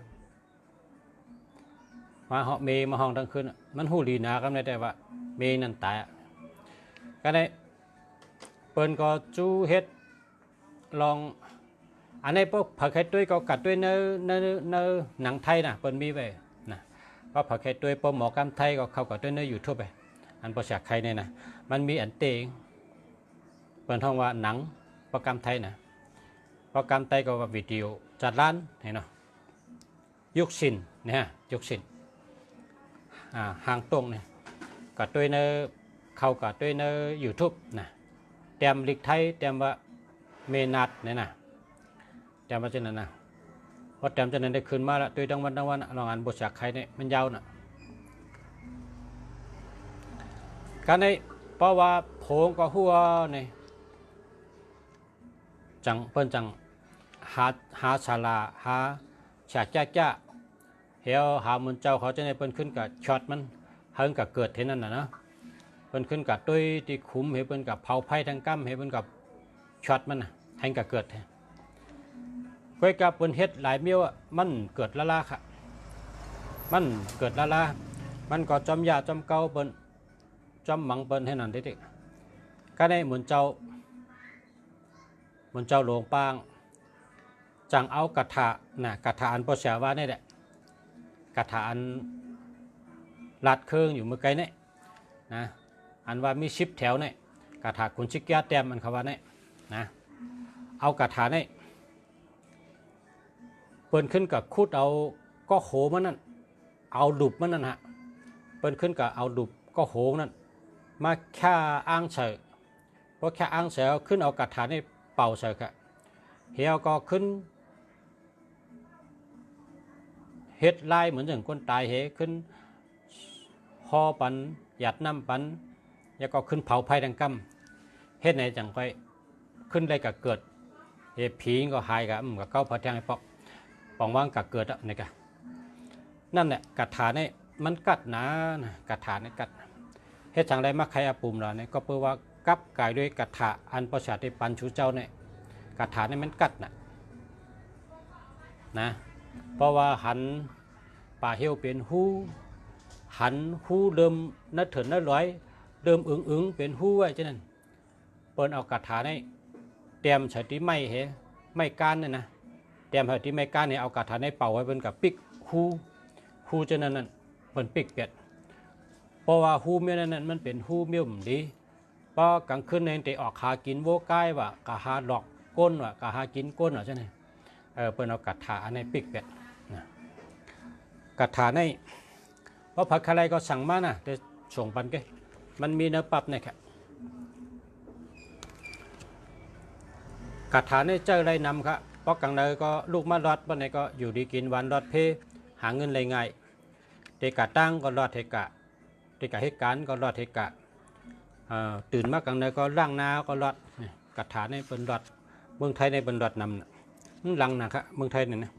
มาเหาะเมมาห้องทั้งคืนมันหูดีนากันเลยแต่ว่าเมนั่นตายก็ได้เปิ้นก็จูเฮ็ดลองอันนี้พวกผักไข่ตุ้ยก็กัดด้วยเนื้อหนังไทยนะเปิ้นมีไว้นะเพราะผักไข่ตุ้ยปมหมอกำไทยก็เข้ากับด้วยเนื้อยูทูบไปอันประชาไข่เนี่ยนะมันมีอันเตงเปิ้นท้องว่าหนังโปรแกรมไทยนะโปรแกรมไทยก็ว่าวิดีโอจัดร้านเห็นเนาะยุคสินเนี่ยยุคสินห่างตรงเนี่ยกัดด้วยเนื้อเข้ากับด้วยเนื้อยูทูบนะเตรียมลิกไทยเตรียมว่าเมนัดเนี่ยนะเตรียมมาเช่นนั้นนะพอเตรียมเช่นนั้นได้คืนมาแล้วด้วยทั้งวันลองอ่านบทจากใครเนี่ยมันยาวน่ะการในเพราะว่าโผงก็หัวเนี่ยจังเปิ้นจังหาศาลาหาฉากจ้าเหี่ยวหามุนเจ้าเขาจะในเปิ้นขึ้นกับช็อตมันเฮิงกับเกิดเท่านั้นนะเปิ้นขึ้นกับด้วยที่คุ้มเห็นเปิ้นกับเผาไผ่ทางกั้มเห็นเปิ้นกับช็อตมันแทงกับเกิดก้อยกับเปิ้นเฮ็ดหลายเมียวมันเกิดละลาค่ะมันเกิดละลามันก็จอมยาจอมเก่าเปิ้นจอมหมังเปิ้นให้นั่นเด็กๆก็ได้เหมือนเจ้าหลวงปางจังเอากระถาอันปอเสียว่านี่แหละกระถาอันลัดเครื่องอยู่เมื่อไกลเนี่ยนะอันว่ามีชิปแถวเนี่ยกระถาคุณชิกยาเต็มมันเขาว่าเนี่ยนะเอากระถาเนี่ยเปิ้นขึ้นกับคุดเอาก็โหมันนั่นเอาดุบมันนั่นฮะเปิ้นขึ้นกับเอาดุบก็โหนั่นมาแค่อ้างเฉยเพราะแค่อ้างเฉยขึ้นเอากระถาเนี่ยเป่าเฉยค่ะเฮียก็ขึ้นเฮ็ดไล่เหมือนอย่างคนตายเฮขึ้นหอปันหยัดน้ำปันแล้วก็ขึ้นเผาไผ่ดังกำเฮ็ดไหนจังไปขึ้นได้กับเกิดเฮผีก็หายกับกับเก้าพระแทงไอ้ปองว่างกับเกิดอ่ะนี่กะนั่นแหละกระถาเนี่ยมันกัดนะกระถาเนี่ยกัดเฮ็ดจังไรมาใครอาปุ่มเราเนี่ยก็เพื่อว่ากับกายด้วยกระถาอันประชาธิปันชูเจ้าเนี่ยกระถาเนี่ยมันกัดนะเพราะว่าหันป่าเหี่ยวเป็นหูหันหูเดิมนัดเถินนัดร้อยเดิมอึ้งเป็นหูไว้ฉะนั้นเปิ้นเอากระถาเนี่ยเตรียมใส่ที่ไม้ไม้ก้านเนี่ยนะเตรียมใส่ที่ไม้ก้านเนี่ยเอากระถาเนี่ยเป่าไว้เป็นกับปิกหูฉะนั้นเปิ้นปิกเปียดเพราะว่าหูเมี้ยนั้นมันเป็นหูเมี้ยมดีพอกลางคืนเนี่ยจะออกหากินโวกายว่ากะหาดอกก้นว่ากะหากินก้นใช่ไหมเปิ้นเอากระถาในปิกเป็ดกระถาใน ราะผักอะไรก็สั่งมานะแต่ส่งปันเกมันมีเนื้อปับเนี่ยครับกระถาเนี่ยเจออะไรนำครับเพราะกังเนยก็ลูกมะรอดบ้านไหนก็อยู่ดีกินวันรอดเพหาเงินเลยง่ายเด็กกะตั้งก็รอดเทกะเด็กกะเหตุการณ์ก็รอดเทกะตื่นมากังเนยก็ล่างนาก็รอดกระถาเนี่ยเป็นรอดเมืองไทยในเป็นรอดนำลังนะครับเมืองไทยเนี่ยนะ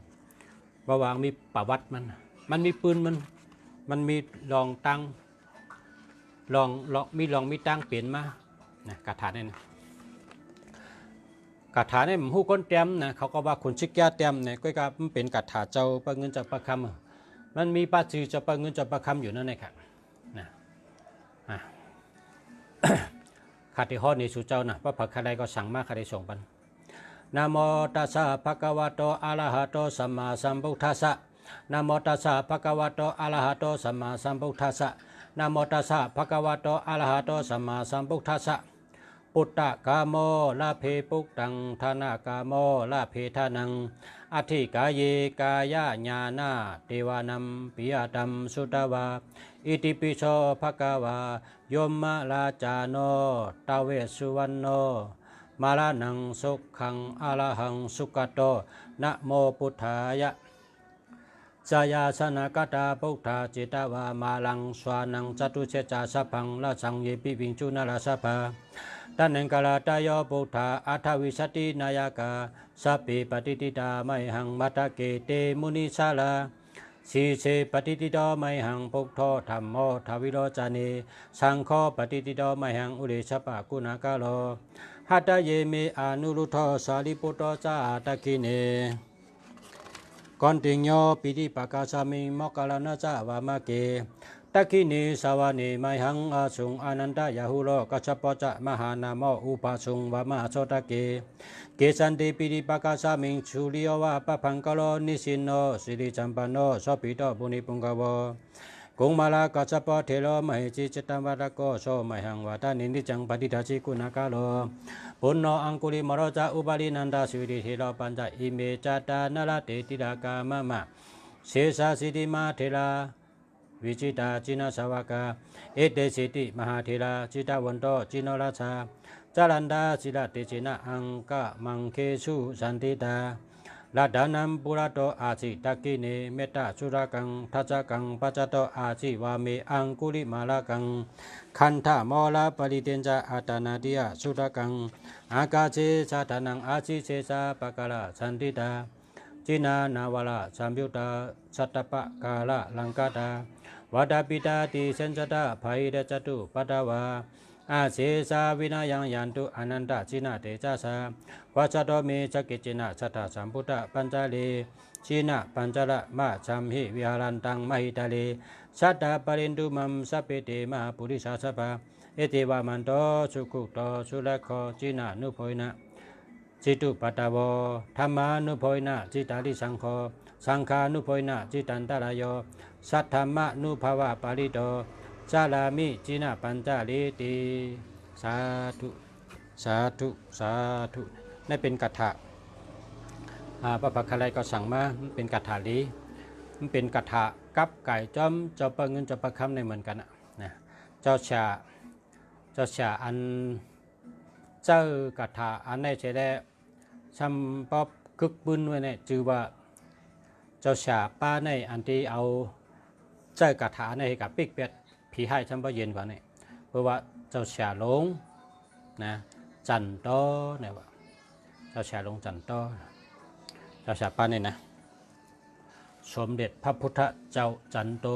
ระหว่างมีป่าวัดมันมีปืนมันมีลองตั้งลองมีตั้งเปลี่ยนมานะกระถาเนี่ยกระถาเนี่ยมันหู้ก้นเต็มนะเขาก็ว่าคนชิกแก่เต็มเนี่ยก็มันเป็นกระถาเจ้าประเงินจะประคำมันมีป้าจือจะประเงินจะประคำอยู่นั่นเองครับนะขาดที่ห้อในสู่เจ้านะพระผักใครก็สั่งมาใครส่งปันนะโมตัสสะภะคะวะโตอะระหะโตสัมมาสัมพุทธัสสะนะโมตัสสะภะคะวะโตอะระหะโตสัมมาสัมพุทธัสสะนะโมตัสสะภะคะวะโตอะระหะโตสัมมาสัมพุทธัสสะปุตตะกาโมลาเพปุกตังธนากาโมลาเพทานังอธิกายกายญาณาเทวานัมปิยตัมสุตวาอิติปิโสภะคะวายมะลาจาโนตเวสสุวรรณโนมาลานังสุขังอะระหังสุขโตนะโมพุทธายะจายาสนากตาพุทธาจิตาวามาลังสวานังจตุเชจาสัพพังละสังเยปิวิงจุนาลาสัพพะตันเนกาลาตายโยพุทธาอัฏฐวิสตินายกาสัพพิปฏิติตาไมหังมัตตะเกเตมุนิสาลาสีเสปฏิติโตไมหังพุทโธธรรมโมทวิโรจานีสังโฆปฏิติโตไมหังอุเลชปะกุณากาโลหัตถเยเมอนุรุทโธสาลิปุตโตจาตะกิเนกอนติญโยปิติปะกาสามิมกาลานะจาวามะเกตะกินีสาวานีไมหังอาสุงอนันตยาหุโลกัจจปจะมหานามอุปาสุงวามาโสตะเกเกสันติปิติปะกาสามิชุลิโยวะปะพังกโลนิสินโนสิริจัมปันโนสปิโตปุณิปุงกวกุงมาลากัจจปเทโลมหิจิจิตัมวัตโกโสไมหังวาตานินิจังปฏิทัชิกุณากาโลปุณโนอังคุลิมโรจาอุบาลินันดาสุริเทโลปัญจอิเมจัตตานลเตติดากามะมะเสสาสิติมาเทลาวิจิตาจินาสาวกาเอเตสิติมหาเทลาจิตาวันโตจิโนราชาจารันดาจิระเตจินะอังกะมังเคสุสันติตาลาดานัมปุระโตอาจิตะกิเนเมตตาสุรากังทัจจกังปัจจโตอาจิวาเมอังคุลิมาลากังคันธามอลาปริเตนจาอัตนาดิยสุรากังอากาเจชาตานังอาจิเชสาปะกาลาสันติตาจินานาวลาสัมยุตตาสัตตปะกาลาลังกาตาวาดาปิตาติเซนจตาภัยเดจตุปัตวาอาเสสาวินายังยันตุอนันตจินาเตจาสาวาจโตเมจกิจินะสัทธาสัมพุทธปัญจเลชินะปัญจละมะชัมหิวิหารันตังมหิตาเลสัตตาปรินตุมัมสัพเพเตมหาปุริสาสภาเอติวามันโตสุขุโตสุเลโคจินานุโพยนะจิตุปัตตวธรรมานุโพยนะจิตาลิสังโฆสังฆานุโพยนะจิตันตรายโยสัทธรรมะนุภาวะปาริโตจาลามิจินะปัญจเลติสาธุสาธุสาธุนั่นเป็นกัตถะพระภักคาไลก็สั่งมามันเป็นกัตถาลีมันเป็นกัตถะกับไก่จอมเจ้าประเงินเจ้าประคำในเหมือนกันนะเจ้าชาอันเจ้ากัตถะอันในเฉได้ซ้ำป๊อบคึกบึ้นไว้เนี่ยจือว่าเจ้าชาป้าในอันที่เอาเจ้ากระถาในกับปิกเป็ดผีให้ฉันบ่เย็นกว่านี่เพราะว่าเจ้าชาหลงนะจันโตเนี่ยว่าเจ้าชาหลงจันโตเจ้าชาป้าเนี่ยนะสมเด็จพระพุทธเจ้าจันโต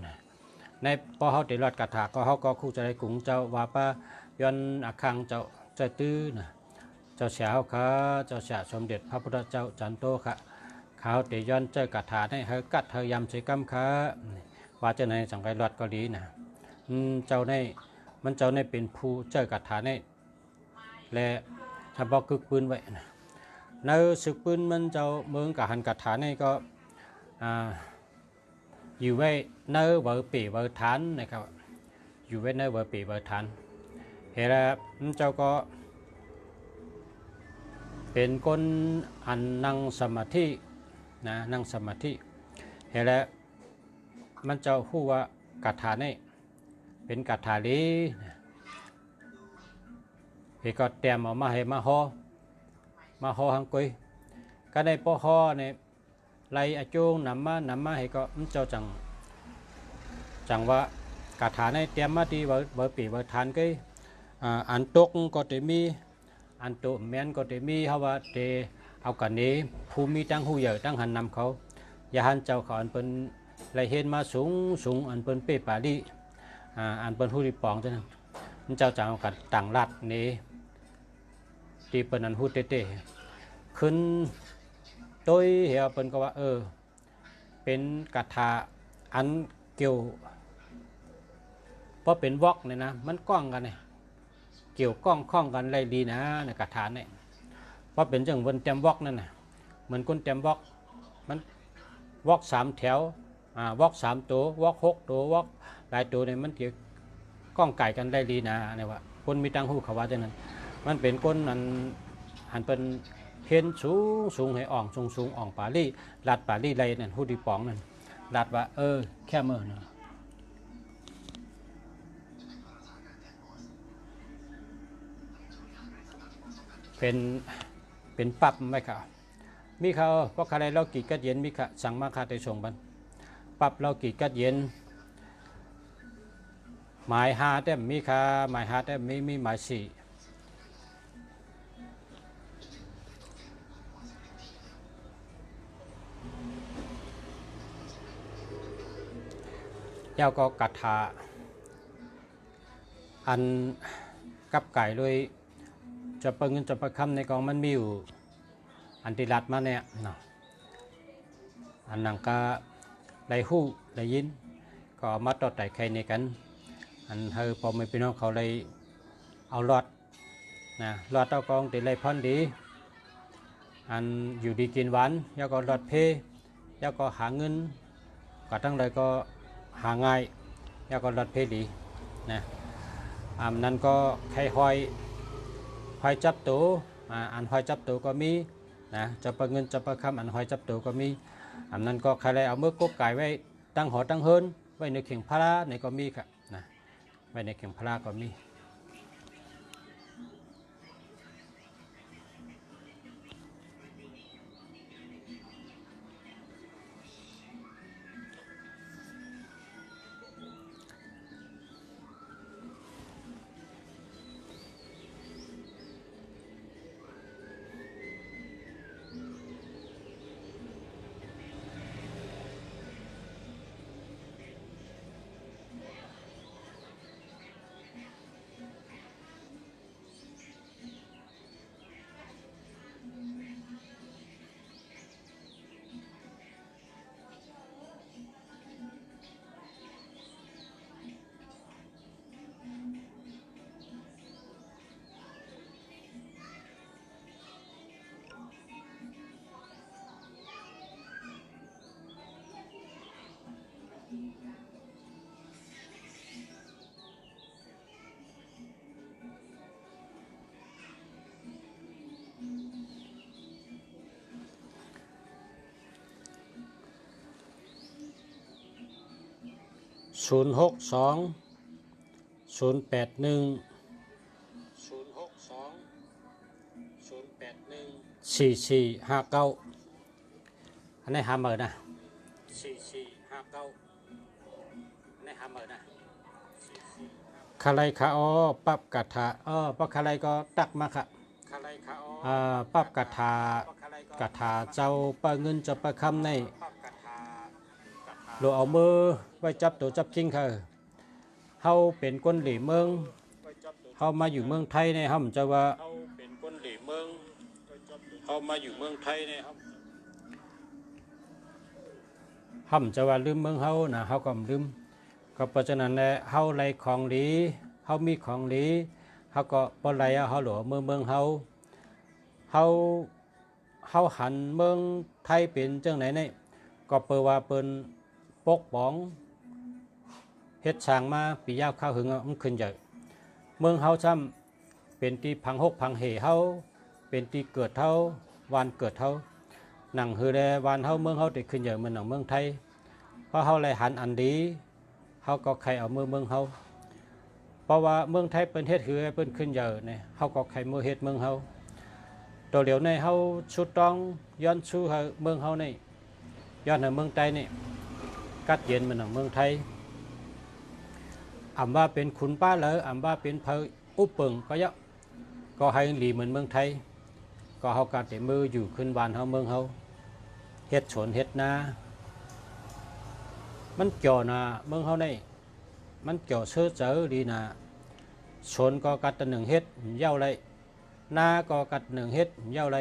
นะในพอเขาติดรอดกระถาก็เขาก็คู่ใจกรุงเจ้าว่าป้าย้อนอักขังเจ้าใจตื้อนะเจ้าชาเขาเจ้าชาสมเด็จพระพุทธเจ้าจันโตค่ะเขาติย้อนเจ้ากระถาให้เฮกัดเฮยำใส่กำค้าว่าเจ้าในสังกัดรัฐก็ดีนะเจ้าในมันเจ้าในเป็นผู้เจ้ากระถาในและถ้าบอกกึกปืนไว้นะในศึกปืนมันเจ้าเมืองกับหันกระถาในก็อยู่ไว้เนื้อเบอร์ปีเบอร์ฐานนะครับอยู่ไว้เนื้อเบอร์ปีเบอร์ฐานเห็นแล้วเจ้าก็เป็นคนอันนั่งสมาธินะนั่งสมาธิเห็นแล้วมันเจ้าผู้ว่า กาถานี่เป็นกาถาลีเฮก็เตรียมออกมาให้มาฮอหังกุยก็ได้ปอฮอเนี่ยไล่อาจูงนำมาให้ก็เจ้าจังว่ากาถาในเตรียมมาดีเบอร์ปีเบอร์ทานก็อันตกก็จะมีอันตุแมนก็จะมีเขาว่าเตเอากันนี้ภูมิตั้งหูใหญ่ตั้งหันนำเขาอย่าหันเจ้าเขาอันเป็นไรเห็นมาสูงอันเป็นเป้ป่าดีอันเป็นหูดิปองเท่านั้นเจ้าจังเอากันต่างรัดนี้ตีเป็นอันหูเต้ขึ้นโดยเหี่ยวเป็นก็ว่าเป็นกาถาอันเกี่ยวเพราะเป็นวอกเนี่ยนะมันกล้องกันเนี่ยเกี่ยวกล้องข้องกันไรดีนะในกาถาเนี่ยเพราะเป็นจังวันเต็มวอกนั่นน่ะเหมือนคนเต็มวอกมันวอก3 แถววอก3 ตัววอก6 ตัววอกหลายตัวเนี่ยมันเกี่ยวกล้องไก่กันได้ดีนะเนี่ยว่าคนมีตังหูเขาว่าจังนั้นมันเป็นคนนั้นหันเป็นเห็นสูงให้อ่องสูงอ่องปาลี่ลาดปาลี่ไรนั่นหูดีปองนั่นลาดว่าแค่เมื่อนะเป็นปั๊บไหมครับมีเขาเพราะอะไรเรากีดกัดเย็นมีค่ะสั่งมาคาในส่งบันปั๊บเรากีดกัดเย็นหมาย5 แต้มมีค่ะหมาย5 แต้มมีหมาย4แล้วก็กาถาอันกับไก่ด้วยจะเปิงเงินจะประคำในกองมันมีอยู่อันติรัดมาเนี่ยเนาะอันนั้นก็ได้หู้ได้ยินก็มาต่อไต่ใครในกันอันพอไม่พี่น้องเขาเลยเอาหลอดนะหลอดเอากองติดเลยพอนดีอันอยู่ดีกินหวานแล้วก็หลอดเพแล้วก็หาเงินก็ทั้งเลยก็หาง่ายแล้วก็หลอดเพดีนะอันนั้นก็ใครหอยจับตัวอันหอยจับตัวก็มีนะจะประเงินจะประคำอันหอยจับตัวก็มีอันนั้นก็ใครเลยเอาเมื่อกบไก่ไว้ตั้งหอตั้งเฮินไว้ในเข่งพระในก็มีค่ะนะไว้ในเข่งพระก็มี062 081 4459อันนี้หาเมินนะ4459อันนี้หาเมินนะคาไลคาปับกัถาปับคาไลก็ตักมาค่ะปับกัถาเจ้าปะเงินจะประคำในเราเอามือไว้จับตัวจับจริงค่ะเฮาเป็นคนหลีเมืองเฮามาอยู่เมืองไทยในเฮาจะว่าเฮาเป็นคนหลีเมืองเฮามาอยู่เมืองไทยในเฮาจะว่าลืมเมืองเฮานะเฮาก็ลืมก็เพราะฉะนั้นแหละเฮาไล่ของหลีเฮามีของหลีเฮาก็บ่ไล่เฮาหลวเมืองเฮาหันเมืองไทยเป็นจังไหนนี่ก็เปิดว่าเปิ้นปกป้องเฮ็ดสร้างมาปียาวข้าวหึงมันขึ้นใหญ่เมืองเฮาซ้ำเป็นที่พังหกพังเหเฮาเป็นที่เกิดเฮาวันเกิดเฮาหนังฮือแลวันเฮาเมืองเฮาได้ขึ้นใหญ่เหมือนหนังเมืองไทยเพราะเฮาเลยหันอันดีเ เขาก็ใครเอาเมืองเขาเพราะว่าเมืองไทยเป็นเฮ็ดคือให้เปิ้นขึ้นเยอะเนี่ยเขาก็ใครมือเฮ็ดเมืองเขาตัวเหลียวในเขาชุดต้องย้อนชูเมืองเขานี่ย้อนในเมืองไทยนี่กัดเย็นมันของเมืองไทยอ่ำว่าเป็นขุนป้าเหลออ่ำว่าเป็นเพออุปเปิงก็เยอะก็ให้หลีเหมือนเมืองไทยก็เขากัดแต่มืออยู่ขึ้นบ้านเขาเมืองเขาเฮ็ดสวนเฮ็ดนามันเกี่ยวนะเมืองเขาในมันเกี่ยวเชื้อเจอดีนะสวนก็กัดตะหนึ่งเฮ็ดเย้าไรนาก็กัดหนึ่งเฮ็ดเย้าไร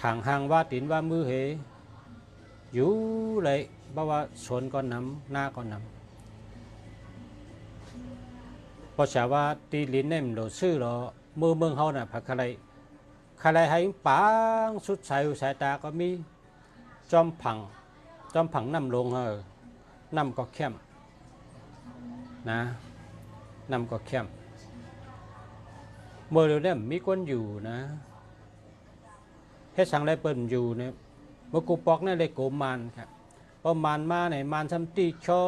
ทางห่างว่าตินว่ามือเหอยู่เลยเพราะว่าสวนก็นำนาก็นำเพราะฉะว่าตีลิ้นเนี่ยมันโดดซื่อหรอเมืองเขาน่ะผักอะไรให้ปังสุดสายตาก็มีจอมผังน้ำลงน้ำก็เข้มนะน้ำก็เข้มเมื่อเร็วเนี่ยมีคนอยู่นะให้สั่งอะไรเปิ่นอยู่เนี่ยเมื่อกูปอกเนี่ยเลยโกมานครับพอมานมาเนี่ยมานทำตีชอ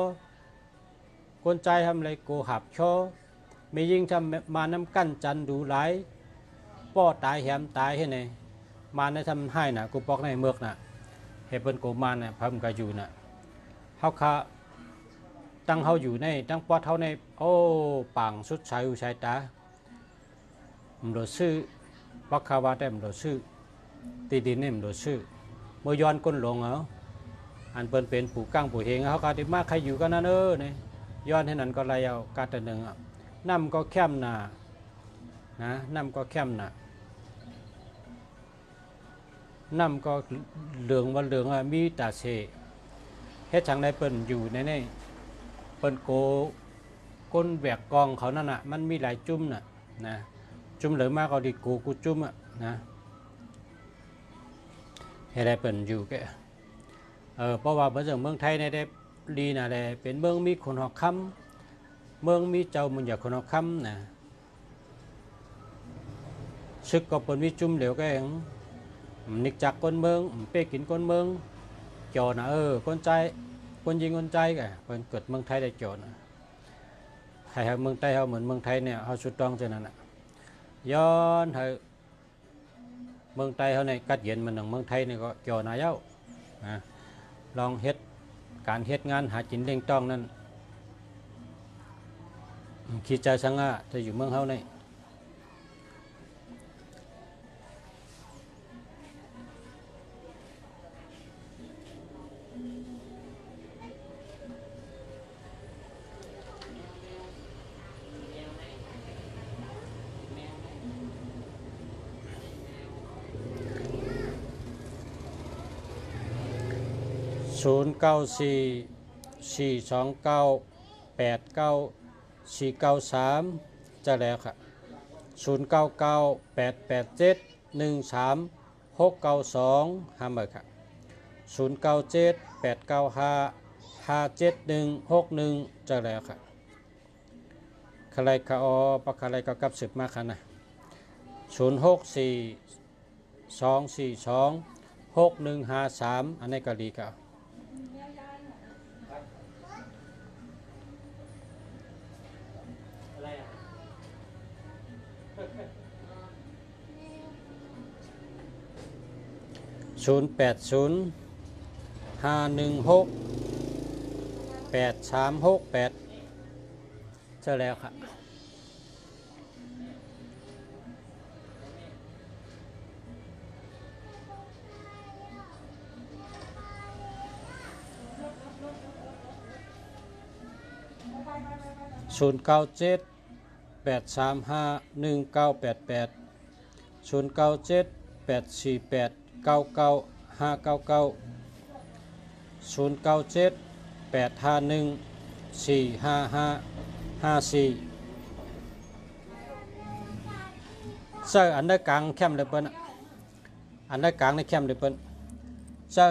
คนใจทำอะไรโกหับชอไม่ยิ่งทำมาน้ำกั้นจันดูหลายป้อตายแหมตายให้ไหนมาในทำให้น่ะกูปอกในเมือกน่ะเห็นเป็นโกมานน่ะพระมกาอยู่น่ะเขาขาตั้งเขาอยู่ในตั้งปอดเขาในโอ้ปังสุดสายตามันโดดซื่อปักขาวาแต่มันโดดซื่อตีดินนี่มันโดดซื่อเมื่อย้อนก้นหลงอันเป็นปู่กั้งปู่เฮงเขาการที่มากใครอยู่กันนั่นเนี่ยย้อนให้นั่นก็ไรเอาการแต่หนึ่งน้ำก็เข้มนะน้ำก็เข้มนะน้ำก็เหลืองวันเหลืองมีตาเสเฮ็ดจังในเปิ้นอยู่ในนี่เปิ้นโกก้นแหวกกองเขานั่นน่ะมันมีหลายจุ่มน่ะนะจุ่มเหลือมากก็ดีกูจุ่มนะให้ได้เปิ้นอยู่แกเพราะว่าเมืองไทยในได้ดีน่ะแหละเป็นเมืองมีคนหอกคำเมืองมีเจ้ามันอยากคนหอกคำนะซึกก็เปิ้นมีจุ่มเหลวแกงนิกจักคนเมืองเป้กินคนเมืองจอนะคนใจคนยิงคนใจแกเป็นเกิดเมืองไทยได้จอนะใครเมืองไทยเขาเหมือนเมืองไทยเนี่ยเขาสุดต้องเช่นนั้นนะย้อนให้เมืองไทยเขาในกัดเย็นมันหนึ่งเมืองไทยนี่ก็จอนะเย้าลองเฮ็ดการเฮ็ดงานหาจินเด้งต้องนั่นคิดใจสังอาจะอยู่เมืองเขาใน094 429 89 493จะแล้วครับ09988713 692ห้ามเบอร์ครับ0978955761จะแล้วครับใครก็ปักใครก็กับสืบมากครับนะ064 242 6153อันนี้ก็ดีครับ080 516 8368เจอแล้วครับเจ้าอันดับกลางเข้มเลยเปิ้ลอันดับกลางในเข้มเลยเปิ้ลเจ้า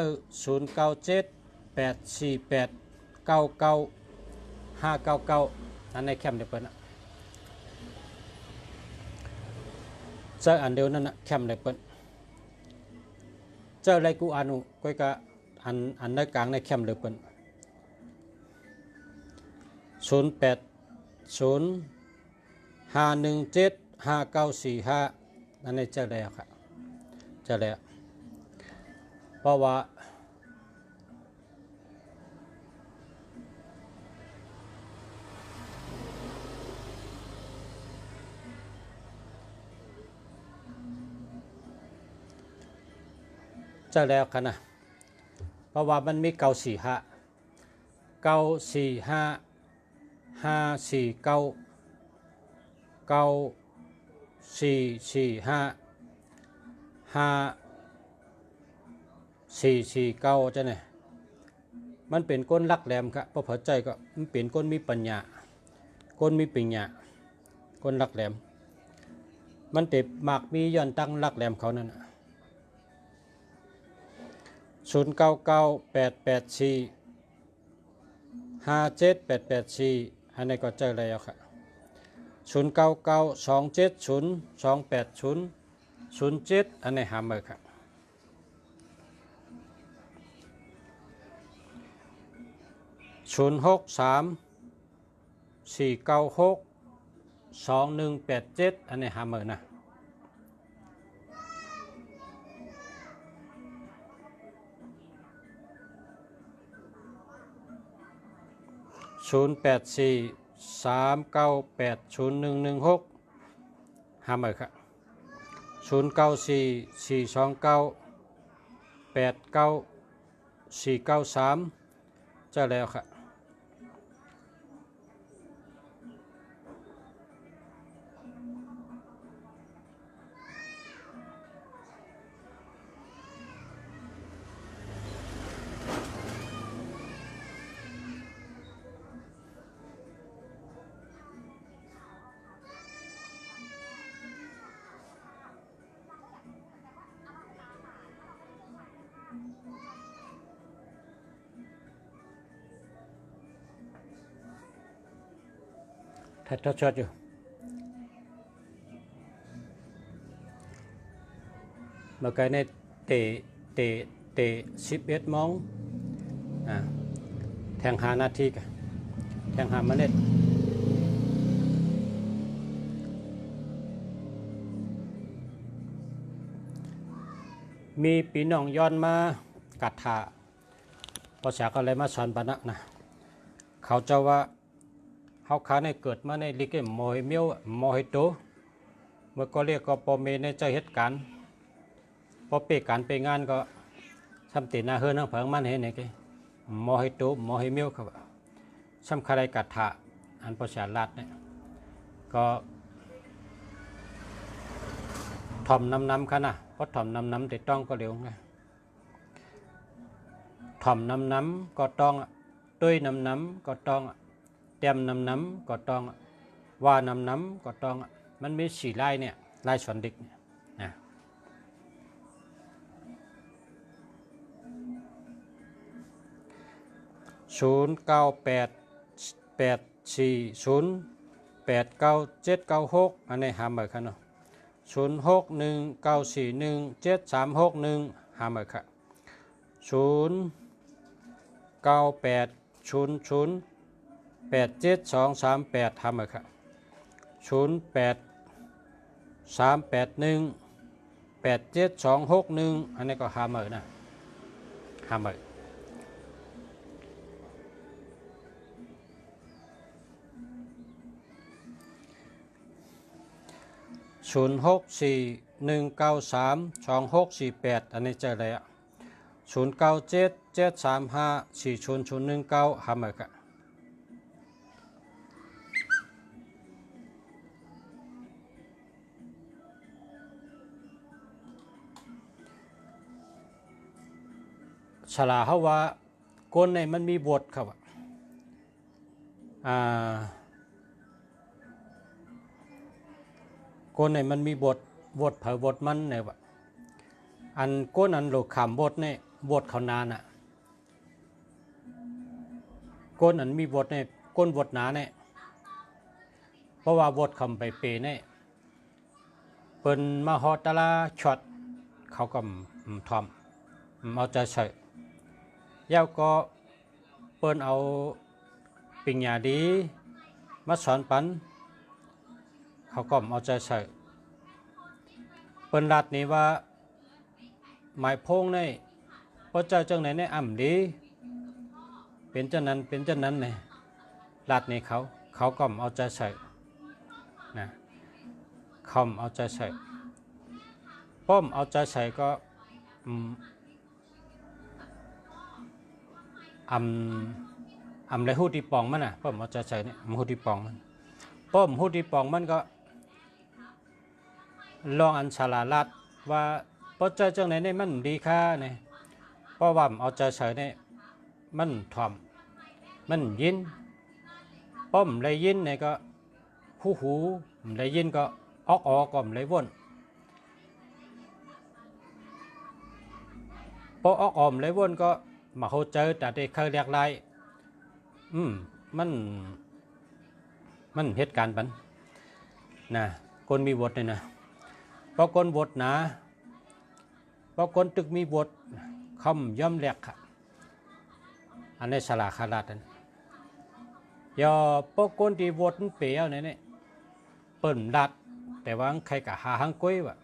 0978489999อันในเข้มเลยเปิ้ลเจ้าอันเดียวนั่นนะเข้มเลยเปิ้ลเจ้าไรกูอนุก็อันดับกลางในเข้มเลยเปิ้ล 0805175945นั่นนี่เจอแล้วครับเจอแล้วเพราะว่าเจอแล้วครับนะเพราะว่ามันมี94จะเนี่ยมันเป็นก้นลักแหลมครับพอพอใจก็มันเป็นก้นมีปัญญาก้นมีปัญญาก้นลักแหลมมันเต็บมากมีย้อนตั้งลักแหลมเขานั่น0998845788อันนี้ก็เจอแล้วครับ099270280007อันนี้หาเมื่อครับ0634962187อันนี้หาเมื่อนะ0843980116หาเมื่อครับ0944298943เจอแล้วครับถ้าชดอยู่เมื่อกี้ในเตะ11 โมงแทง5 นาทีกันแทง5 เมล็ดมีปีน้องย้อนมากัดถาภาษาก็เลยมาสอนปนักนะเขาจะว่าเขาขาในเกิดมาในลิเกมโมหิเมียวโมหิโตเมื่อก็เรียกก็ปอเมในใจเหตุการณ์พอเปการไปงานก็ทำตีนาเฮือนังเพิงมันเห็นไงกี่โมหิโตโมหิเมียวครับซ้ำคาไรกัดถาอันภาษาลาดเนี่ยก็ถ่อมน้ำค่ะนะเพราะถ่อมน้ำติดต้องก็เร็วไงถ่อมน้ำก็ต้องตุ้ยน้ำก็ต้องเต็มน้ำก็ต้องว่าน้ำก็ต้องมันมี4 ลายเนี่ยลายสวนดิกเนี่ยนะ0988408976อันนี้หาเหมือนกันเนาะ0619417361หาเหมือนกัน0800872238ทำเลยครับ0838187261อันนี้ก็หาเหมือนนะหาเหมือน0641932648อันนี้เจอเลยอ่ะ0977354019หาเหมือนกันฉลาเขาว่าก้นในมันมีบทครับก้นในมันมีบทเผยบทมันเนี่ยว่าอันก้นอันหลุดขำบทเนี่ยบทเขานานอ่ะก้นอันมีบทเนี่ยก้นบทหนาเนี่ยเพราะว่าบทคำไปเปเนี่ยเปิ้นมาฮอตลาช็อตเขาก็ทอมเอาใจใส่ยาวก็เปิ้นเอาปิญญาดี มาสอนปันเขาก็เอาใจใส่เปิ้นรัดนี่ว่าหมายพงในพระเจ้าจังไหนในอ่ำดีเป็นเจ้านั้นเป็นเจ้านั้นเนี่ยรัดนี่เขาก็เอาใจใส่นะเขาเอาใจใส่ป้อมเอาใจใส่ก็อะไรหูดีปองมันน่ะป้อมเอาใจใส่เนี่ยหูดีปองมันป้อมหูดีปองมันก็ลองอันฉลาดว่าพระเจ้าจังไหนเนี่ยมันดีค่าเนี่ยเพราะว่าเอาใจใส่เนี่ยมันถ่อมมันยินป้อมเลยยินเนี่ยก็หูเลยยินก็ออกก็เลยวนพอออกเลยวนก็มาเขาเจอแต่ได้เคยเรียกไรมันเหตุการณ์ปันนะคนมีบทเนี่ยนะพอคนบทนะพอคนตึกมีบทคำย่อมแหลกค่ะอันนี้สลาคาราดอย่าพอคนที่บทเปรี้ยวเนี่ยเปิ่นดัดแต่ว่าใครกับหาหังกุ้ยวะ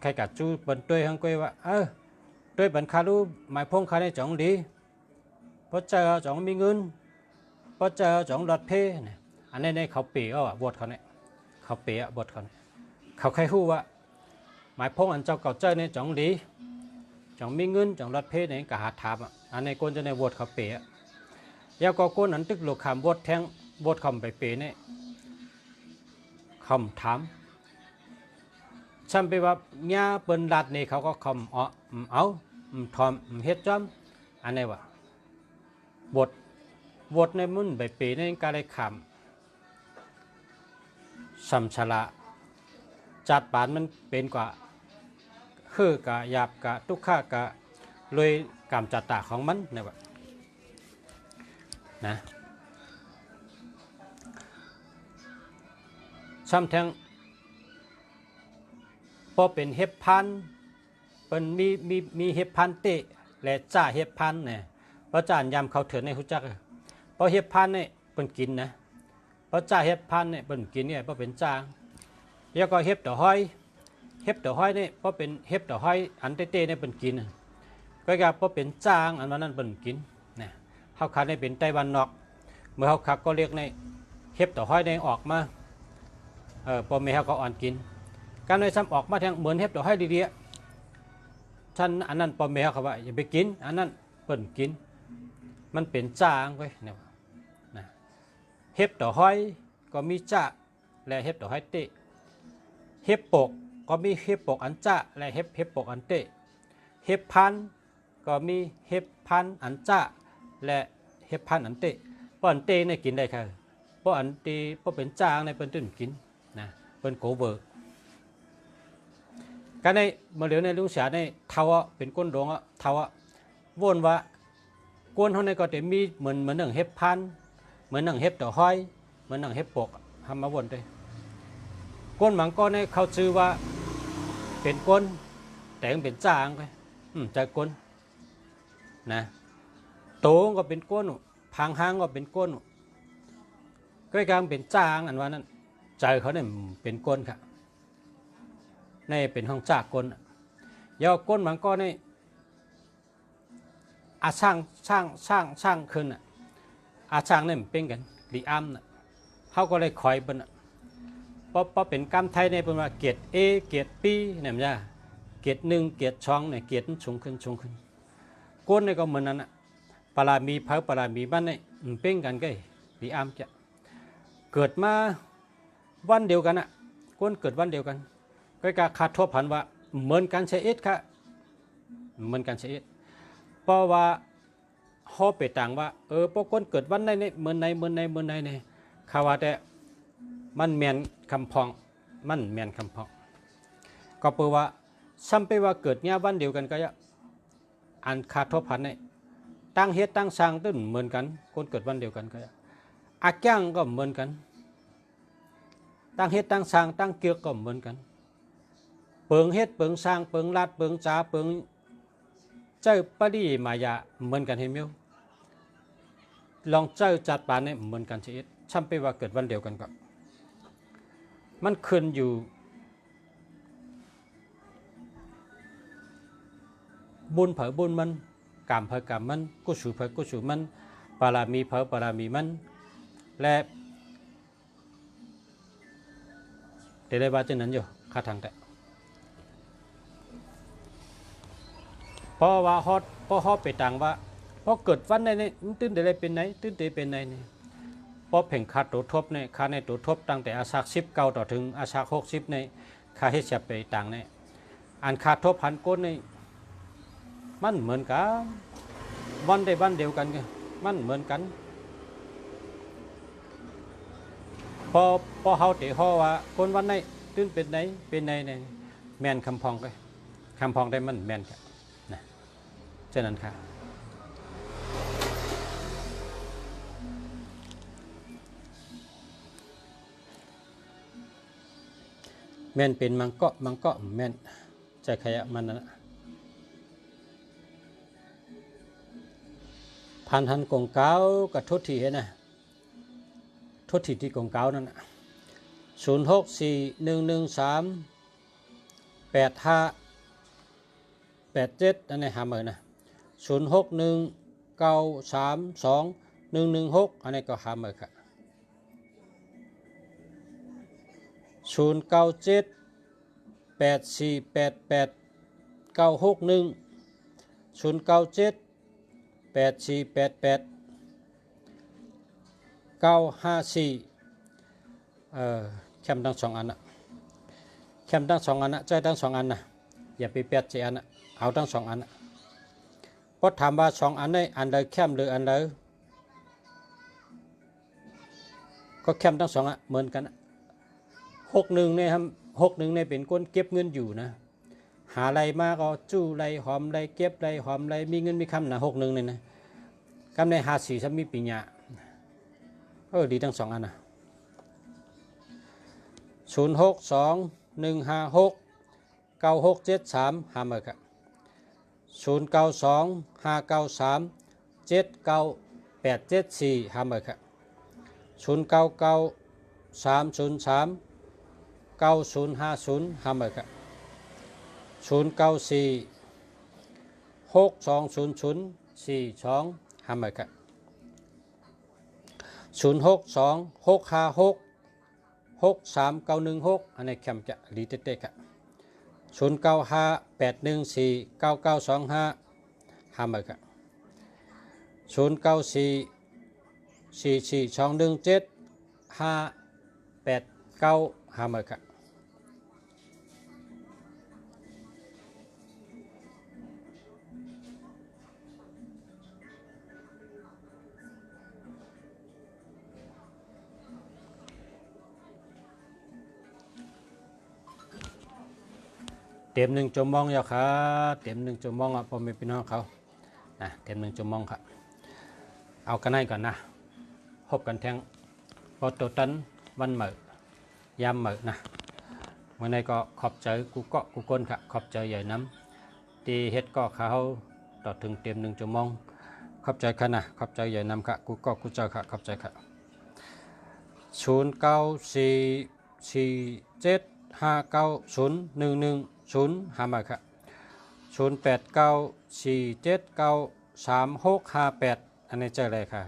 ใครกับจูเปิ่นตัวหังกุ้ยวะด้วยบันคารูหมายพงคาในจ่องดีเพราะเจอจ่องมีเงินเพราะเจอจ่องรถเพเนี่ยอันนี้เขาเปรี้ยวบทเขาเนี่ยเขาเปรี้ยวบทเขาเนี่ยเขาใครหู้ว่าหมายพงอันเจ้าเก่าเจ้าเนี่ยจ่องดีจ่องมีเงินจ่องรถเพเนี่ยกับหาถามอันนี้คนจะในบทเขาเปรี้ยวยาวก็คนนั้นตึกหลุดคำบทแทงบทคำไปเปรี้ยเนี่ยคำถามฉันไปว่าเนี่ยเปิ้นรัดนี่เขาก็คำเอาทอมเฮ็ดจอมอันนี้ว่าบทในมุนใบปีในการได้คำสัมชละจัดปานมันเป็นกว่าคือกะหยาบกะทุกข้ากะเลยกรรมจัตตาของมันเนี่ยว่านะซ้ำแทงพอเป็นเห็บพันเป็นมีเห็บพันเตะและจ่าเห็บพันเนี่ยเพราะจ่ายำเขาเถื่อนในหุ่จักเพราะเห็บพันเนี่ยเป็นกินนะเพราะจ่าเห็บพันเนี่ยเป็นกินเนี่ยเพราะเป็นจ่าแล้วก็เห็บต่อห้อยเนี่ยเพราะเป็นเห็บต่อห้อยอันเต้เนี่ยเป็นกินก็แก่เพราะเป็นจ่างอันนั้นเป็นกินเนี่ยเขาคัดเนี่ยเป็นไต้หวันนอกเมื่อเขาคัดก็เรียกในเห็บต่อห้อยเนี่ยออกมาพอไม่เขาก็อ่อนกินการในซ้ำออกมาแทงเหมือนเห็บต่อห้อยดีๆท่านอันนั้นพอไม่เขาว่าอย่าไปกินอันนั้นเปิ่นกินมันเป็นจ่างไว้เนี่ยนะเห็บต่อห้อยก็มีจ่าและเห็บต่อห้อยเตะเห็บปกก็มีเห็บปกอันจ่าและเห็บปกอันเตะเห็บพันก็มีเห็บพันอันจ่าและเห็บพันอันเตะเพราะอันเตะเนี่ยกินได้ค่ะเพราะอันเตะเพราะเป็นจ่างในเป็นต้นกินนะเป็นโกเบอร์การในเมื่อเดี๋ยวในลุงเสียในเท้าเป็นก้นดวงเท้าวนว่าก้นเขาในก็จะมีเหมือนหนึ่งเห็บพันเหมือนหนึ่งเห็บต่อห้อยเหมือนหนึ่งเห็บปกทำมาวนได้ก้นหมังก้อนในเขาชื่อว่าเป็นก้นแต่งเป็นจ่างไปใจก้นนะโตก็เป็นก้นพังหางก็เป็นก้นก็กลางเป็นจ่างอันว่านั้นใจเขาเนี่ยเป็นก้นค่ะในเป็นห้องจากก้นยาวก้นหมังก้อนในอาช่างขึ้นอาช่างเนี่ยเป็นกันดีอ้ำเขาก็เลยคอยเป็นเพราะเป็นกรรมไทยในเป็นว่าเกียรติเอเกียรติปีเนี่ยมันจะเกียรติหนึ่งเกียรติช่องเนี่ยเกียรติชงขึ้นก้นเนี่ยก็เหมือนนั้นปรามีเผาปรามีบ้านเนี่ยเป็นกันก็ดีอ้ำจะเกิดมาวันเดียวกันก้นเกิดวันเดียวกันก็การขาดทบผันว่าเหมือนกันเสียเอ็ดค่ะเหมือนกันเสียเอ็ดเพราะว่าฮอไปต่างว่าพวกคนเกิดวันไหนเนี่ยเมื่อไหนเนี่ยข่าวว่าแต่มันเมียนคำพองมันเมียนคำพองก็แปลว่าซ้ำไปว่าเกิดเงี้ยวันเดียวกันก็จะอันขาดทบผันเนี่ยตั้งเฮ็ดตั้งสร้างต้นเหมือนกันคนเกิดวันเดียวกันก็จะอาแก้งก็เหมือนกันตั้งเฮ็ดตั้งสร้างตั้งเกียกก็เหมือนกันเปิงเฮ็ดเปิงสร้างเปิงลาดเปิงจ้าเปิงเจ้าปรีมายาเหมือนกันเห็นไหมลองเจ้าจัดปานเนี่ยเหมือนกันชีวิต ช่ำไปว่าเกิดวันเดียวกันก็มันขึ้นอยู่บุญเผอบุญมันกรรมเผอกรรมมันกุศลเผอกุศลมันปารามีเผอปารามีมันและเดี๋ยวได้ว่าจะนั้นอยู่ค่าทางแต่เพราะว่าฮอดเพราะฮอดไปต่างว่าเพราะเกิดวันในตื้นเดี๋ยวได้เป็นไหนตื้นเดี๋ยวเป็นไหนนี่เพราะเพ่งค่าตัวทบในค่าในตัวทบตั้งแต่อาศัก19ต่อถึงอาศัก60ในค่าให้เสียไปต่างในอันค่าทบพันก้นในมันเหมือนกันวันได้วันเดียวกันมันเหมือนกันพอเฮาเตะฮอว่าคนวันไหนตื้นเป็นไหนเป็นไหนเนี่ยแม่นคำพองก็คำพองได้มันแม่นครับนะเช่นนั้นครับแม่นเป็นมังก็แม่นใจขยะมันนะพันหันกงเก้ากับทุทีนะทุทีที่กงเก้านั่น0641138587อันนี้หาเมื่อนะ0619322116อันนี้ก็หาเมื่อครับเข้มทั้งสองอันนะเข้มทั้งสองอันนะใจทั้งสองอันนะอย่าไปแปดใจอันนะเอาทั้งสองอันนะเพราะถามว่าสองอันนี้อันใดเข้มหรืออันใดก็เข้มทั้งสองอันเหมือนกัน61เนี่ยครับ61เนี่ยเป็นคนเก็บเงินอยู่นะหาอะไรมาก็จู้ไรหอมไรเก็บไรหอมไรมีเงินมีคำนะ61เนี่ยนะกำใน54ฉันมีปีญาดีทั้งสองอันนะ0621569673หามาครับ0925937987 หามาครับ0993039050หามาครับ0946200042หามาครับ0626563916อันนี้แคมจะรีเต้ครับ0958149925หามาครับ0944417589หามาครับเต็ม1 ชั่วโมงแล้วครับเต็ม1 ชั่วโมงอ่ะพ่อแม่พี่น้องเขานะเต็ม1 ชั่วโมงครับเอากันให้ก่อนนะพบกันแทงพอตัวตันวันเหมยามเหมนะวันนี้ก็ขอบใจกูก้นครับขอบใจใหญ่น้ำตีเฮ็ดก็เขาต่อถึงเต็ม1 ชั่วโมงขอบใจค่ะนะขอบใจใหญ่น้ำครับกูเจอครับขอบใจครับ0944759011หามาครับ0894793658อันนี้เจออะไรค่ะ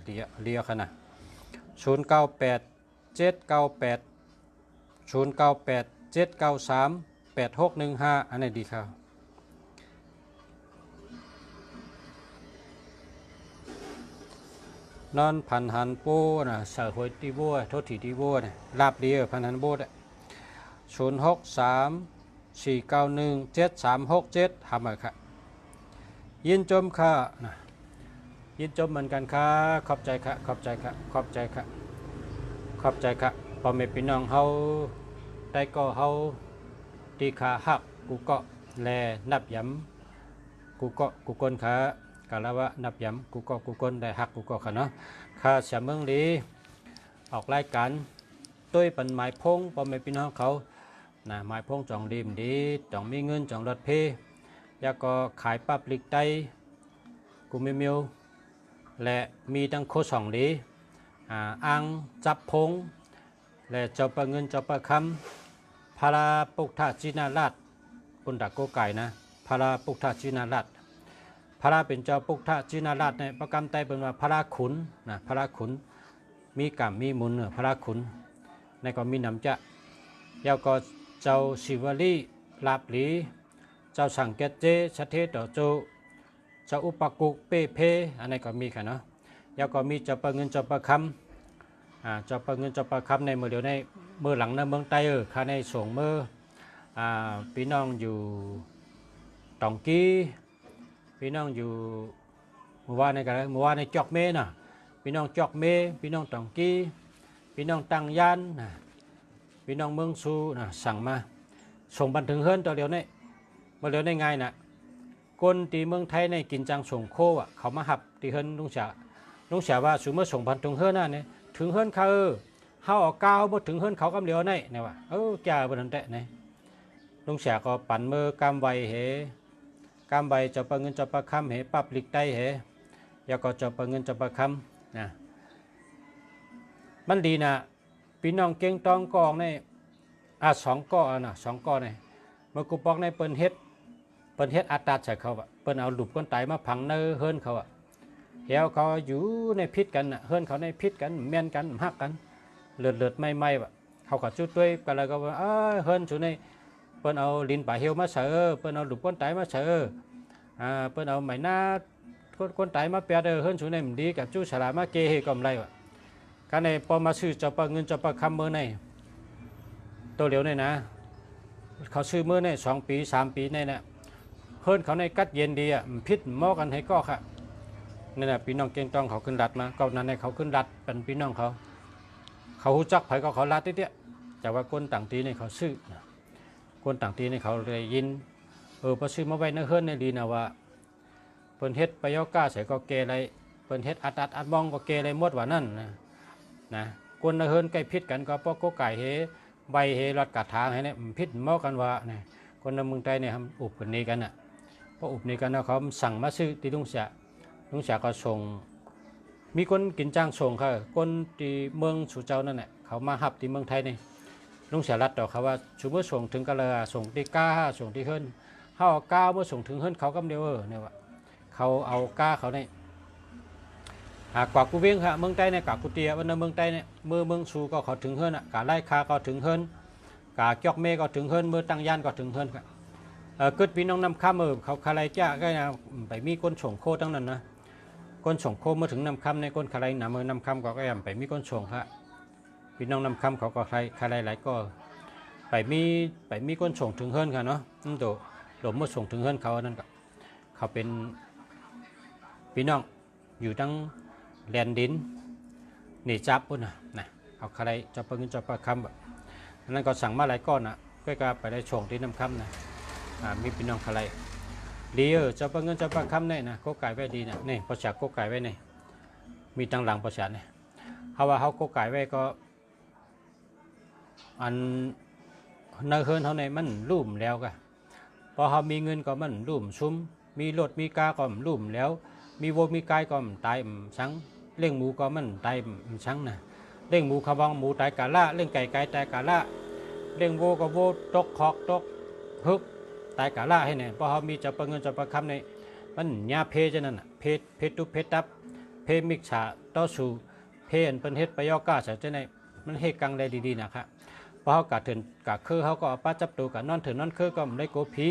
เรียวค่ะนะ0987938615อันนี้ดีครับนอนพันหันโป้นะเสือหวยตีบัวโทษทีตีบัวเนี่ยลาบเดียวพันหันโป้เนี่ย0634917367ทำมาค่ะยินจมค่ะนะยินจมเหมือนกันค่ะขอบใจค่ะขอบใจค่ะขอบใจค่ะขอบใจค่ะพอแม่พี่น้องเฮาได้ก็เฮาตีขาหักกูก็แลนับย้ำกูก้นขากะละวะนับย้ำกูก้นได้หักกูก็ค่ะเนาะข้าเสียเมืองลีออกรายการตุ้ยปันหมายพงพอแม่พี่น้องเขานะหมายพงจองดีมดีจองมีเงินจองรถเพยาก็ขายปับลิกไตกูมิวและมีตั้งโคสองดี อังจับพงและเจ้าปะเงินเจ้าปะคำพาราปุกทาจินาราชปุณตะโกไก่นะพาราปุกทาจินาราชพาราเป็นเจ้าปุกทาจินาราชในประกำไตเป็นว่าพาราขุนนะพาราขุนมีกรรมมีมุนพาราขุนในก็มีน้ำจะยาวก็เจ้าศิวลีลาบหลีเจ้าสังเกตเจชเทต่อโจเจ้าอุปกุกเปเพอันนี้ก็มีค่ะเนาะยาวก็มีเจ้าปะเงินเจ้าปะคำเจ้าปะเงินเจ้าปะคำในเมื่อเดียวในเมื่อหลังในเมืองไต้ข้าในส่งเมื่อพี่น้องอยู่ตองกี้พี่น้องอยู่เมื่อวานในกันเมื่อวานในจอกเมน่ะพี่น้องจอกเมพี่น้องตองกี้พี่น้องตังยานนะพี่น้องเมืองซูนะสั่งมาส่งบันถึงเฮิรนตัวเดียวนี่มาเดียวได้ไงนะคนตีเมืองไทยในกินจังส่งโคเขามาหับตีเฮิรนลุงเสียว่าสูเมื่อส่งพันถึงเฮิรนน่ะเนี่ยถึงเฮิรนเขาเฮาออกก้าวมาถึงเฮิรนเขากำเดียวนี่เนี่ยว่าแก่บนนั้นแต่เนี่ยลุงเสียก็ปั่นมือกำไวเหกำไวจะปะเงินจะปะคำเหปับลิกไตเหยาก็จะปะเงินจะปะคำนะมันดีนะพี่น้องเก่งตองกองในสองก้อนะสองก้อในเมื่อกูปอกในเปิ้นเฮ็ดอัตราใส่เขาเปิ้นเอาหลุมก้นไตมาพังเนื้อเฮิรนเขาเหี้ยวเขาอยู่ในพิษกันเฮิรนเขาในพิษกันเมียนกันหักกันเลือดไม่เขาก็จุดด้วยกันเลยก็ว่าเฮิรนอยู่ในเปิ้นเอาลิ้นป่าเหี่ยวมาเสือเปิ้นเอาหลุมก้นไตมาเสือเปิ้นเอาไหมหน้าก้นไตมาเปียเฮิรนอยู่ในมันดีกับจู้ฉลาดมาเกเฮกำไรการในพอมาซื้อจะปะเงินจะปะคำเมื่อในตัวเหลียวในนะเขาซื้อเมื่อใน2 ปี 3 ปีในนะเฮิรนเขาในกัดเย็นดีพิษหม้อกันให้ก็ค่ะนี่นะพี่น้องเก่งต้องเขาขึ้นรัดมาก็นั้นในเขาขึ้นรัดเป็นพี่น้องเขาหูจักไผก็เขารัดเตี้ยแต่ว่าคนต่างตีในเขาซื้อคนต่างตีในเขาเลยยินพอซื้อมาไว้ในเฮิรนในดีนะว่าเปิ้นเฮ็ดไปย่อก้าใส่ก็เกอะไรเปิ้นเฮ็ดอัดมองก็เกอะไรหมดว่านั่นนะคนในเฮิรนใกล้พิษกันก็ปอกก็ไก่เฮใบเฮรอดกัดทางให้เนี่ยพิษหม้อกันว่าเนี่ยคนในเมืองไทยเนี่ยทำอุบกันนี้กันพออุบนี้กันเขาสั่งมาซื้อที่ลุงเสียก็ส่งมีคนกินจ้างส่งเขาคนที่เมืองสุเจ้านั่นแหละเขามาหับที่เมืองไทยนี่ลุงเสียรัดต่อเขาว่าชูเมื่อส่งถึงกะเลยส่งที่ก้าส่งที่เฮิรนเขาเอาก้าเมื่อส่งถึงเฮิรนเขาก็เดียวเนี่ยว่าเขาเอาก้าเขาเนี่ยกว่ากูเวียงค่ะเมืองใต้เนี่ยกากูเตียวันนั้นเมืองใต้เนี่ยเมืองสูก็เขาถึงเฮิรนกาไล่คาก็ถึงเฮิรนกาจอกเมก็ถึงเฮิรนเมื่อตั้งย่านก็ถึงเฮิรนค่ะเกิดพี่น้องนำข้ามเขาคาไลจ้าก็ไปมีคนส่งโคตั้งนั้นนะคนส่งโคเมื่อถึงนำคำในคนคาไลหนามือนำคำก็ยังไปมีคนส่งค่ะพี่น้องนำคำเขาก็คาไลหลายก็ไปมีคนส่งถึงเฮิรนค่ะเนาะนั่นตัวหลบเมื่อส่งถึงเฮิรนเขานั่นก็เขาเป็นพี่น้องอยู่ตั้งแดนดินนี่จับปุ่นนะเอาใครจะปะเงินจะปะคำแบบนั้นก็สั่งมาหลายก้อนก็ไปได้ชงที่น้ำคำนะมีพี่น้องใครดีจะปะเงินจะปะคำเนี่ยนะก็ไก่ไว้ดีนะนี่ประชาก็ไก่ไว้เนี่ยมีตั้งหลังประชาเนี่ยเขาว่าเขาก็ไก่ไว้ก็อันเนื้อเฮิรนเขาในมันลุ่มแล้วก็พอเขามีเงินก็มันลุ่มซุ้มมีรถมีกาก็ลุ่มแล้วมีวัวมีไก่ก็ตายสังเลี้ยงหมูก็มันตายสังนะเลี้ยงหมูขบองหมูตายกาละเลี้ยงไก่ตายกาละเลี้ยงวัวก็วัวตกคอกตกฮึกตายกาละให้เนี่ยพอเขามีจะประเงินจะประคำในมันยาเพจะนั่นเพตุเพตับเพมิกษาต่อสู่เพนเป็นเฮ็ดไปย่อก้าใส่จะในมันเฮกังได้ดีๆนะครับพอเขากะถึงกะคือเขาก็เอาป้าจับตัวกะนอนถึงนอนคือก็ได้โกผี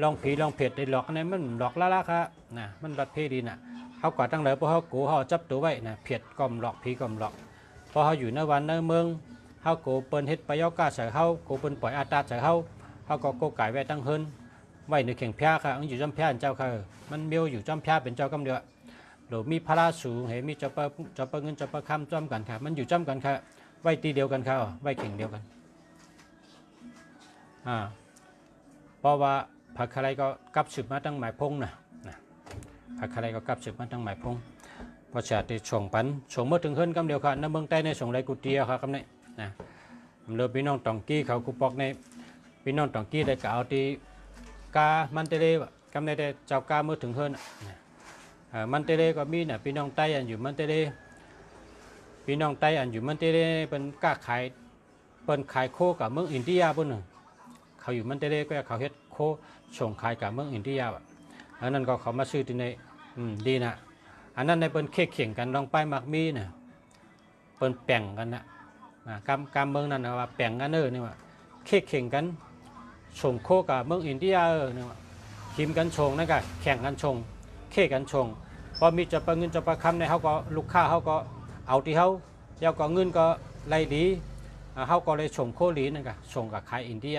ลองเผ็ดได้หลอกในมันหลอกละครับนะมันรัดเพดีนะเขากว่าตั้งเลยพอเขาโกเขาจับตัวไว้นะเผ็ดก่อมหลอกผีก่อมหลอกพอเขาอยู่ในวันในเมืองเขาโกเปิ้นเฮ็ดไปย่อก้าใส่เขาโกเปิ้นปล่อยอาตาใส่เขาก็โกไก่ไว้ตั้งเฮิรนไว้ในเข่งแพร่ค่ะมันอยู่จำแพร่เจ้าค่ะมันเมียวอยู่จำแพร่เป็นเจ้ากำเดียวหรือมีพระราสูงเห็นมีจะปะเงินจะปะคำจำกันค่ะมันอยู่จำกันค่ะไว้ตีเดียวกันค่ะไว้เข่งเดียวกันเพราะว่าผักอะไรก็กลับสืบมาตั้งหมายพงนะผักอะไรก็กลับสืบมาตั้งหมายพงพอชาติส่งปันส่งเมื่อถึงเฮิรนกำเดียวค่ะในเมืองใต้ในส่งไรกุเตียค่ะคำนี้นะเรือพี่น้องตองกี้เขากุปอกในพี่น้องตองกี้ได้กล่าวที่กามันเตเลกำในได้เจ้ากาเมื่อถึงเฮิรนมันเตเลก็มีนะพี่น้องใต้อยู่มันเตเล พี่น้องไต้อันอยู่มันเตเล่เป็นกล้าขายเป็นขายโคกับเมืองอินเดียปุ่นหนึ่งเขาอยู่มันเตเล่ก็เขาเฮ็ดโคส่งขายกับเมืองอินเดียอ่ะอันนั้นก็เขามาซื้อที่ในดีนะอันนั้นในเป็นเข่งกันลองไปมักมีเนี่ยเป็นแป่งกันนะการเมืองนั้นว่าแป่งกันนี่ว่าเข่งกันส่งโคกับเมืองอินเดียนี่ว่าทีมกันชงนั่นก็แข่งกันชงเข่กันชงพอมีจะประเงินจะประคำในเขาก็ลูกค้าเขาก็เอาที่เขาเจ้าก็เงินก็ไล่ดีเขาก็เลยส่งโคลีนั่นก็ส่งกับขายอินเดีย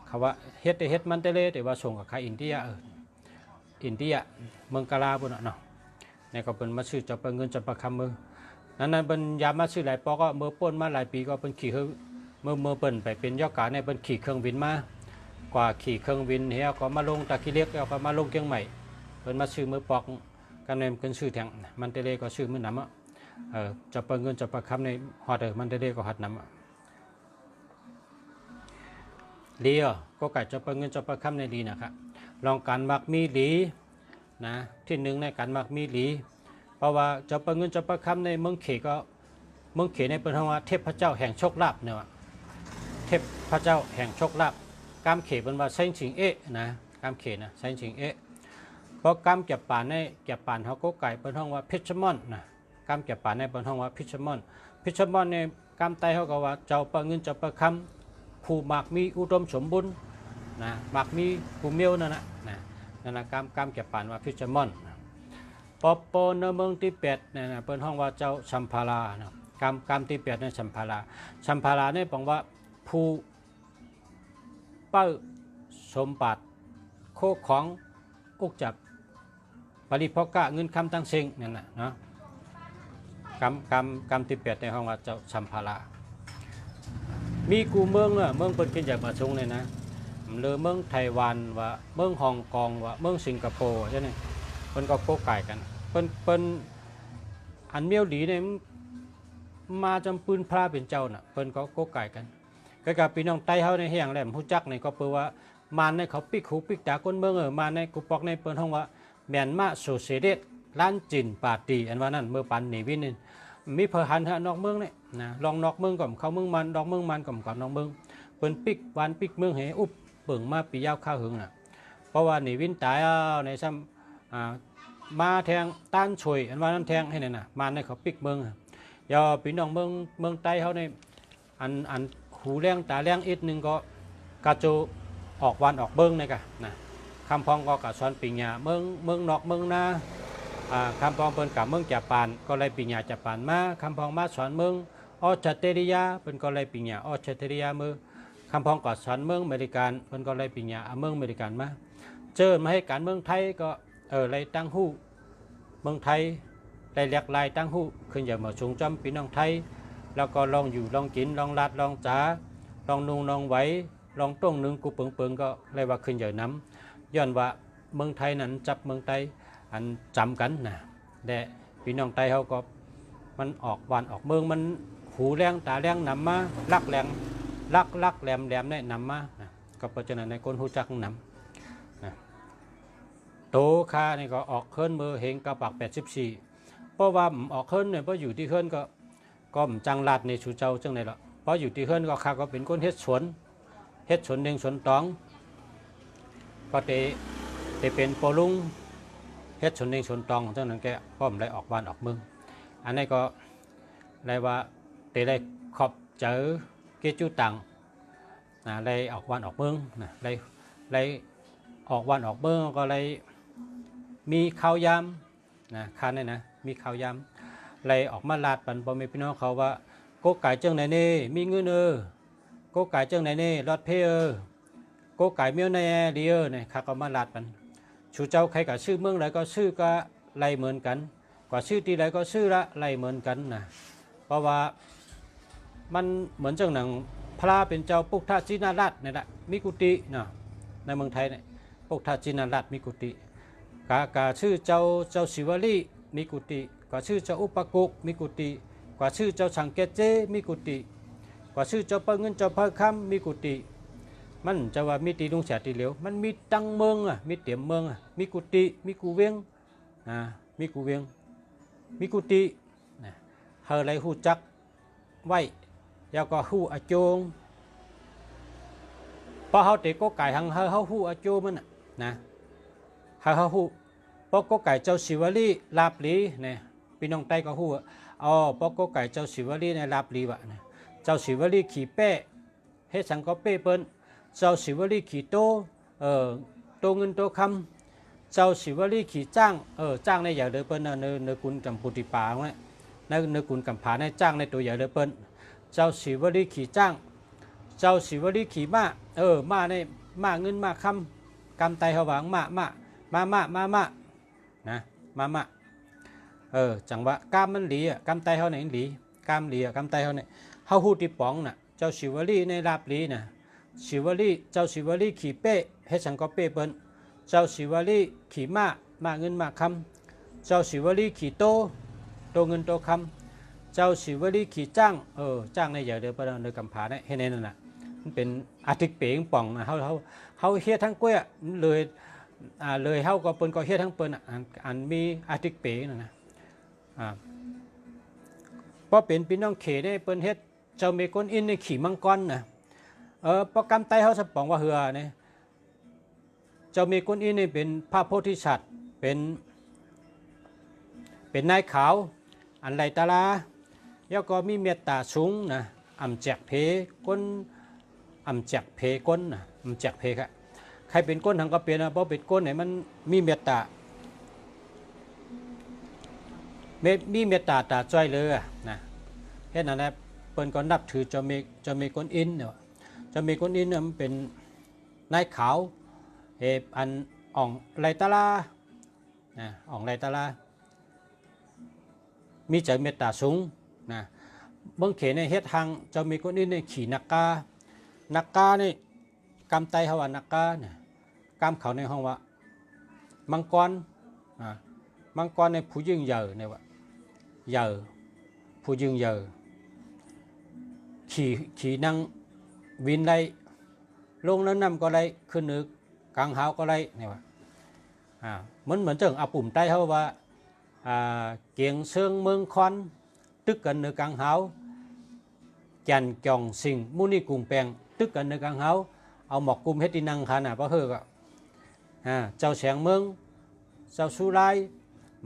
เขาว่าเฮ็ดมันเตเล่แต่ว่าส่งกับขายอินเดียอินเดียเมืองกาลาปุ่นเนาะนี่ก็เป็นมาซื้อจะประเงินจะประคำมือนั้นเป็นยามาซื้อหลายปอก็เมื่อป้นมาหลายปีก็เป็นขี่เมื่อเปิ่นไปเป็นยอดการในเป็นขี่เครื่องบินมากว่าขี่เครื่องบินเฮียก็มาลงตะกี้เล็กแล้วก็มาลงเชียงใหม่เป็นมาซื้อมือปอกกันในกันซื้อแทงมันเตเล่ก็ซื้อมือหนำจะประเงินจะประคำในฮอดมันเตเล่ก็หัดหนำลีก็ไก่จะประเงินจะประคำในลีนะครับลองการมักมีลีนะที่หนึ่งในการมักมีลีเพราะว่าจะประเงินจะประคำในเมืองเขก็เมืองเขในเป็นว่าเทพเจ้าแห่งโชคลาภเนี่ยเทพเจ้าแห่งโชคลาภกามเขเป็นว่าไซชิงเอะนะกามเขนะไซชิงเอะเพราะกามเก็บป่านในเก็บป่านเขาก็ไก่เป็นห้องว่าพิชมอนนะกามเก็บป่านในเป็นห้องว่าพิชมอนในกามไตเขาก็ว่าเจ้าประเงินจะประคำผู้มักมีอุดมสมบูรณ์นะมักมีผู้เมียวนั่นนะกามเก็บป่านว่าพิชมอนปปในเมืองที่8เนี่ยเป็นห้องว่าเจ้าชัมพารานะกามที่8ในชัมพาราเนี่ยบอกว่าผู้เป้าสมบัติโคของอุกจับปริพกะเงินคำตั้งเซิงนั่นแหละเนาะกรรมที่8ในห้องว่าเจ้าชัมพารามีกูเมืองเมืองเป็นกินจากมาชงเลยนะหรือเมืองไต้หวันว่าเมืองฮ่องกงว่าเมืองสิงคโปร์ใช่ไหมมันก็โกไก่กันเป็นอันเมียวหลีเนี่ยมาจำปืนพระเป็นเจ้าน่ะเป็นก็โกไก่กันก็กับพี่น้องไต้เขาในแห่งแหลมผู้จักในก็เปิดว่ามาในเขาปิกหูปิกตาคนเมืองมาในกูปอกในเปิดห้องว่าแมนมาโซเซเดตล้านจินปาตีอันว่านั่นเมื่อปันหนีวินนี่มีเพอหันนอกเมืองเนี่ยนะลองนอกเมืองก่อมเขาเมืองมันนอกเมืองมันก่อมนอกเมืองเป็นปิกวันปิกเมืองเหอุบเปิ่งมาปียาวข้าวหึงน่ะเพราะว่าหนีวินตายในซ้ำมาแทงต้านช่วยอันว่านั้นแทงให้เนี่ยนะมาในเขาปิกเมืองยอพี่น้องเมืองใต้เขาในอันหูแรงตาแรงอีกหนึ่งก็กระโจออกวันออกเบิ้งนี่กะนะคำพองก็กะสอนปิญญาเมืองนอกเมืองนาคำพองเป็นกับเมืองญี่ปุ่นก็เลยปิญญาญี่ปุ่นมาคำพองมาสอนเมืองออสเตรเลียเป็นก็เลยปิญญาออสเตรเลียมือคำพองก็สอนเมืองอเมริกันเป็นก็เลยปิญญาเมืองอเมริกันมาเจอมาให้การเมืองไทยก็เลยตั้งหู้เมืองไทยได้เรียกลายตั้งหู้ขึ้นอย่างมาชงจำพี่น้องไทยแล้วก็ลองอยู่ลองกินลองลัดลองจ๋าลองนุ่งลองไหวลองต้งนึงกูเปิงก็เลยว่าขึ้นอย่างน้ำย้อนว่าเมืองไทยนั้นจับเมืองไทยอันจำกันนะแต่พี่น้องไทยเขาก็มันออกวันออกเมืองมันหูแรงตาแรงนำมาลักแรงลักแหลมได้นำมาก็เพราะฉะนั้นในคนหูจักนำโตคานี่ก็ออกเคลื่อนมือเฮงกระปัก84เพราะว่าออกเคลื่อนเนี่ยเพราะอยู่ที่เคลื่อนก็จังลาดในชูเจ้าจังไหนละเพราะอยู่ที่เคลื่อนก็ข้าก็เป็นคนเฮ็ดสวนเด้งสวนตองก็เตเป็นปลุงเฮ็ดสวนเด้งสวนตองจังนั้นแกก็ไม่ได้ออกบ้านออกเมืองอันนี้ก็เลยว่าเตได้ขอบเจอเกจูตังเลยออกบ้านออกเมืองเลยออกบ้านออกเมืองก็เลยมีข้าวยำคันนี่นะมีข้าวยำเลยออกมาลาดปันบ่มีพี่น้องเขาว่าโกไก่จังไหนนี่มีเงินโกไก่จังไหนนี่รอดเพอโกไก่เมียวในดีเนี่ยข้าก็มาลาดปันชูเจ้าใครกับชื่อเมืองไหนก็ชื่อก็ไล่เหมือนกันกว่าชื่อที่ไหนก็ชื่อละไล่เหมือนกันนะเพราะว่ามันเหมือนจังหนังพระเป็นเจ้าปุกท่าจินาราชนี่แหละมีกุฏิเนาะในเมืองไทยเนี่ยปุกท่าจินาราชมีกุฏิกาชื่อเจ้าศิวลีมีกุฏิกว่าชื่อเจ้าอุปกุกมีกุฏิกว่าชื่อเจ้าสังเกตเจมีกุฏิกว่าชื่อเจ้าเปิ้งเงินเจ้าเพิ่งคำมีกุฏิมันจะว่ามีตีลุงเสียตีเหลียวมันมีตังเมืองมีเตี่ยมเมืองมีกุฏิมีกูเวียงมีกูเวียงมีกุฏิ เฮาเลยฮู้จักไว้แล้วก็ฮู้อาโจงพอเฮาเตะก็ไก่หังเฮาฮู้อาโจมันนะเฮาฮู้ปอกก็ไก่เจ้าศิวลีลาบลีเนี่ยพี่น้องใต้ก็ฮู้อ๋อปอกก็ไก่เจ้าศิวลีในลาบลีวะนะเจ้าศิวลีขี่เป้เฮ็ดสังก็เป้เปิ้นเจ้าศิวลีขี่โตโตเงินโตคำเจ้าศิวลีขี่จ้างจ้างในอย่างเดิมเปิ้นในกุลกำปุติปาเนี่ยในกุลกำผาในจ้างในตัวอย่างเดิมเปิ้นเจ้าศิวลีขี่จ้างเจ้าศิวลีขี่ม้าม้าในม้าเงินม้าคำกำไตเขาหวังม้านะม้าจังว่ากามมันหลีกำไตเขาไหนหลีกามหลีกำไตเขาเนี่ยเขาหูติป๋องน่ะเจ้าศิวลีในลาบลีน่ะศิวลีเจ้าศิวลีขี่เป้เฮ็ดสังก็เป้เปิ้นเจ้าศิวลีขี่ม้าเงินม้าคำเจ้าศิวลีขี่โตเงินโตคำเจ้าศิวลีขี่จ้างจ้างในอย่างเดียวเปิ้นในกำผาเนี่ยเฮ็ดในนั่นน่ะมันเป็นอาทิตย์เป๋งป่องนะเขาเฮ็ดทั้งกล้วยเลยเฮาก็เปิ้นก็เฮ็ดทั้งเปิ้นอันมีอาทิตย์เป๋นั่นนะพอเป็นพี่น้องเขได้เปิ้นเฮ็ดเจ้าเมกอนอินในขี่มังกรนะประกำไตเฮาสปองว่าเหือเนี่ยเจ้าเมกอนอินนี่เป็นพระโพธิสัตว์เป็นนายขาวอันไรตาลาแล้วก็มีเมตตาสูงนะอำแจกเพก้นอำแจกเพก้นนะอำแจกเพครับใครเป็นก้นทางก็เป็นนะเพราะเป็นก้นไหนมันมีเมตตาตาจ้อยเลยนะเฮ็ดนั่นแหละเปิ้นก็นับถือเจ้าเมกอนอินเนี่ยเจ้าเมกอนอินเนี่ยมันเป็นนายขาวอันอ่องไรตาลาอ่องไรตาลามีใจเมตตาสูงนะเบิ่งเขในเฮ็ดทางเจ้าเมกอนอินเนี่ยขี่นักกานี่กำไตเฮาว่านักกาเนี่ยกำเขาในห้องว่ามังกรในผู้ยิ่งใหญ่เนี่ยว่าใหญ่ผู้ยิ่งใหญ่ขี่นั่งวินได้ลงแล้วนำก็ได้ขึ้นนึกกลางหาวก็ได้เนี่ยว่าเหมือนจังอาปุ่มใต้เขาว่าเกียงเชิงเมืองคอนตึกกันในกลางหาวจันจองสิงมุนีกุงแปงตึกกันในกลางหาวเอาหมอกกุมเฮ็ดดินังขนาดเพราะเฮอก็เจ้าแสงเมืองเจ้าสุไล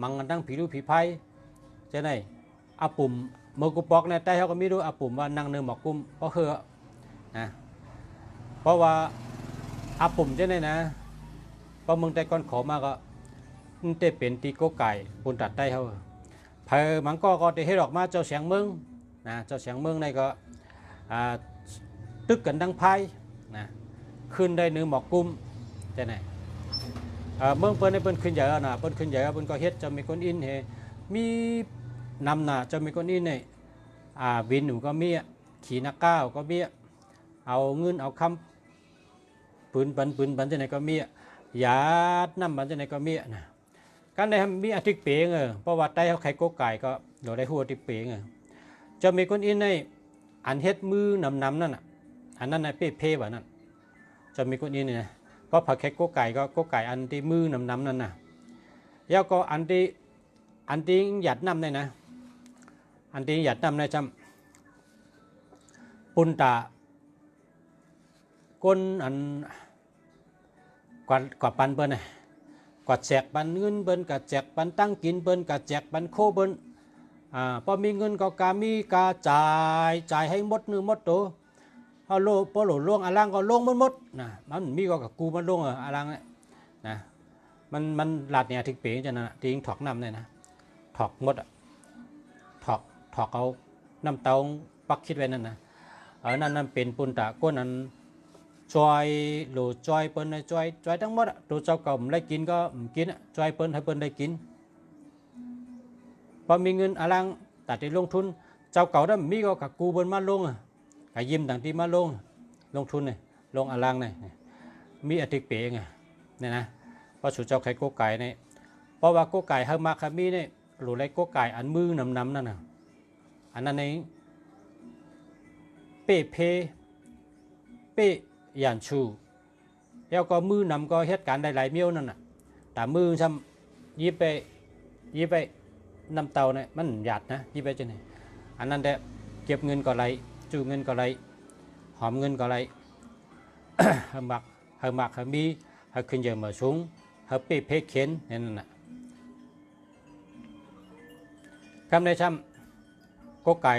มังกันตั้งผีดูผีไพ่จะไหนอาปุ่มเมื่อกุปอกในใต้เขาก็ไม่รู้อาปุ่มว่านั่งเนื้อหมอกกุมเพราะเฮอนะเพราะว่าอาปุ่มจะไหนนะเพราะเมืองใต้ก้อนขอมาก็เตเป็นตีโกไก่ปุ่นตัดใต้เขาเพอมังก็จะให้ออกมาเจ้าแสงเมืองนะเจ้าแสงเมืองในก็ตึกกันดังไพ่นะขึ้นได้เนื้อหมอกกุมจะไหนเมืองเปิ้นในเปิ้นขึ้นใหญ่นะเปิ้นขึ้นใหญ่เปิ้นก็เฮ็ดจะมีคนอินเฮมีนำนะจะมีคนอินเนี่ยวินหนูก็มีขี่นักก้าวก็มีเอาเงินเอาคำปืนบันจะไหนก็มียาดน้ำบันจะไหนก็มีนะการได้มีอาทิตย์เป๋งเพราะว่าใต้เขาไข่โกไก่ก็เดี๋ยวได้หัวอาทิตย์เป๋งจะมีคนอินในอันเฮ็ดมือนำนั่นน่ะอันนั้นในเพ่แบบนั้นจะมีคนอินเนี่ยเพราะผักแค่โกไก่ก็โกไก่อันที่มือนำนั่นน่ะแล้วก็อันที่หยัดน้ำได้นะอันที่หยัดน้ำได้จำปุ่นตาก้นอันกว่าปันเปิ้นกว่าแจกปันเงินเปิ้นกับแจกปันตั้งกินเปิ้นกับแจกปันโคเปิ้นพอมีเงินก็มีกาจ่ายให้หมดเนื้อหมดตัวพอโลพอหลล่วงอลังก็ลงหมดนะมันมีก็กับกูมันลงอลังนะมันหลัดเนี่ยทิ้งเป๋งจะนะทิ้งถอกน้ำเลยนะถอกหมดถอกเอาน้ำเตาปักคิดไว้นั่นนะนั่นเป็นปุ่นตะก้นนั้นจอยโหลจอยเปิ้นจอยทั้งหมดตัวเจ้าเก่าได้กินก็กินจอยเปิ้นให้เปิ้นได้กินพอมีเงินอลังตัดที่ลงทุนเจ้าเก่าได้มีก็กับกูเปิ้นมาลงกับยิ้มต่างที่มาลงทุนเนี่ยลงอลังเนี่ยมีอธิเป๋งเนี่ยนะเพราะสุเจ้าไข่โกไก่เนี่ยเพราะว่าโกไก่เฮามาคามีเนี่ยหลุดไรโกไก่อันมือนำนั่นน่ะอันนั้นเองเป้ยันชูแล้วก็มือนำก็เหตุการณ์หลายๆเมี้ยวนั่นน่ะแต่มือซ้ำยิบไปนำเตาเนี่ยมันหยาดนะยิบไปจะไหน อันนั้นแหละเก็บเงินก็ไรจูเงินก็ไรหอมเงินก็ไร หามักหามีหาขึ้นเยอะมาสูงหาเป๊ะเพเข็นนั่นน่ะคำในช่ำก็ไก่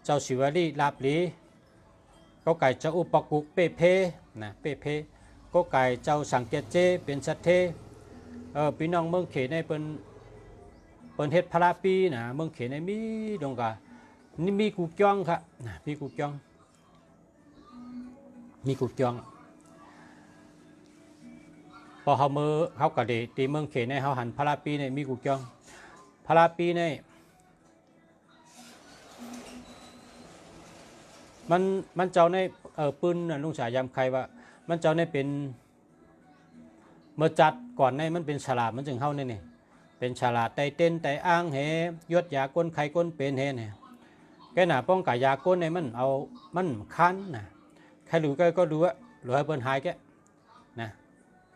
เจ้าสิวลีลาบลีก็ไก่เจ้าอุปกุกเป๊ะเพนะเป๊ะเพก็ไก่เจ้าสังเกตเจเป็นสัตเทพี่น้องเมืองเขในเป็นเฮ็ดพระปีนะเมืองเขในมีดงกะนี่มีกูจ้องครับนะมีกูจ้องพอเขามือเขากระเดตีเมืองเขในเขาหันพระปีในมีกูจ้องพระปีในมันเจ้าในปืนลุงฉายำใครว่ามันเจ้าในเป็นเมื่อจัดก่อนในมันเป็นฉลาดมันจึงเข้านี่เป็นฉลาดไตเต้นไตอ้างเหยศยาก้นไข่ก้นเป็นเนี่ยแกหน่าป้องกายาก้นในมันเอามันคันนะใครรู้ก็รู้ว่าหรือให้เปิ้นหายแกนะ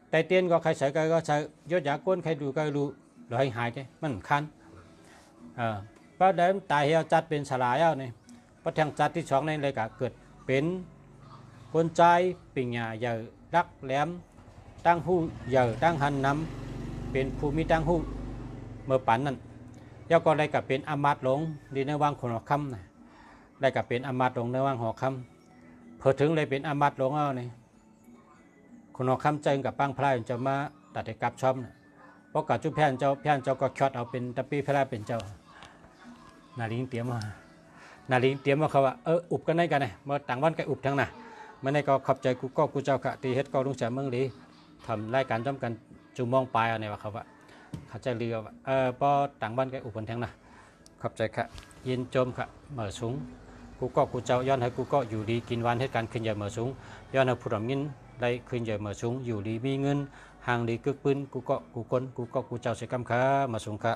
ไตเต้นก็ใครใส่ก็ใส่ยศยาก้นใครรู้ก็รู้หรือให้หายแกมันคันเพราะเดิมตายเหี่ยวจัดเป็นฉลาดแล้วเนี่ยพอแทงจัดที่สองในเลยก็เกิดเป็นคนใจปิ่งหยาใหญ่รักแหลมตั้งหู้ใหญ่ตั้งหันน้ำเป็นภูมิตั้งหู้เมื่อปันนั้นเจ้าก็ได้กับเป็นอามาตย์หลงดีในว่างคนหอคำนะได้กับเป็นอามาตย์หลงในว่างหอคำพอถึงเลยเป็นอามาตย์หลงเอาเนี่ยคนหอคำใจกับปังพลายจะมาตัดกับชอมนะเพราะกับจุแพนเจ้าก็ช็อตเอาเป็นตะปีพลายเป็นเจ้านาลิงเตรียมมาเขาว่าอุบกันได้กันเนี่ยเมื่อต่างวันก็อุบทั้งน่ะเมื่อในก็ขอบใจกูเจ้ากะตีเฮ็ดก็ลุงเสียเมืองดีทำรายการจำกันจูมองปลายอะไรวะเขาว่าเข้าใจเรือว่าพอต่างบ้านก็อุบกันทั้งน่ะขอบใจค่ะยินจมค่ะเหม่อสูงกูเจ้าย้อนให้กูก็อยู่ดีกินวันเหตุการณ์ขึ้นใหญ่เหม่อสูงย้อนให้ผู้ดำยินได้ขึ้นใหญ่เหม่อสูงอยู่ดีมีเงินห่างดีกึกปืนกูเจ้าเสียกำค่ะเหม่อสูงค่ะ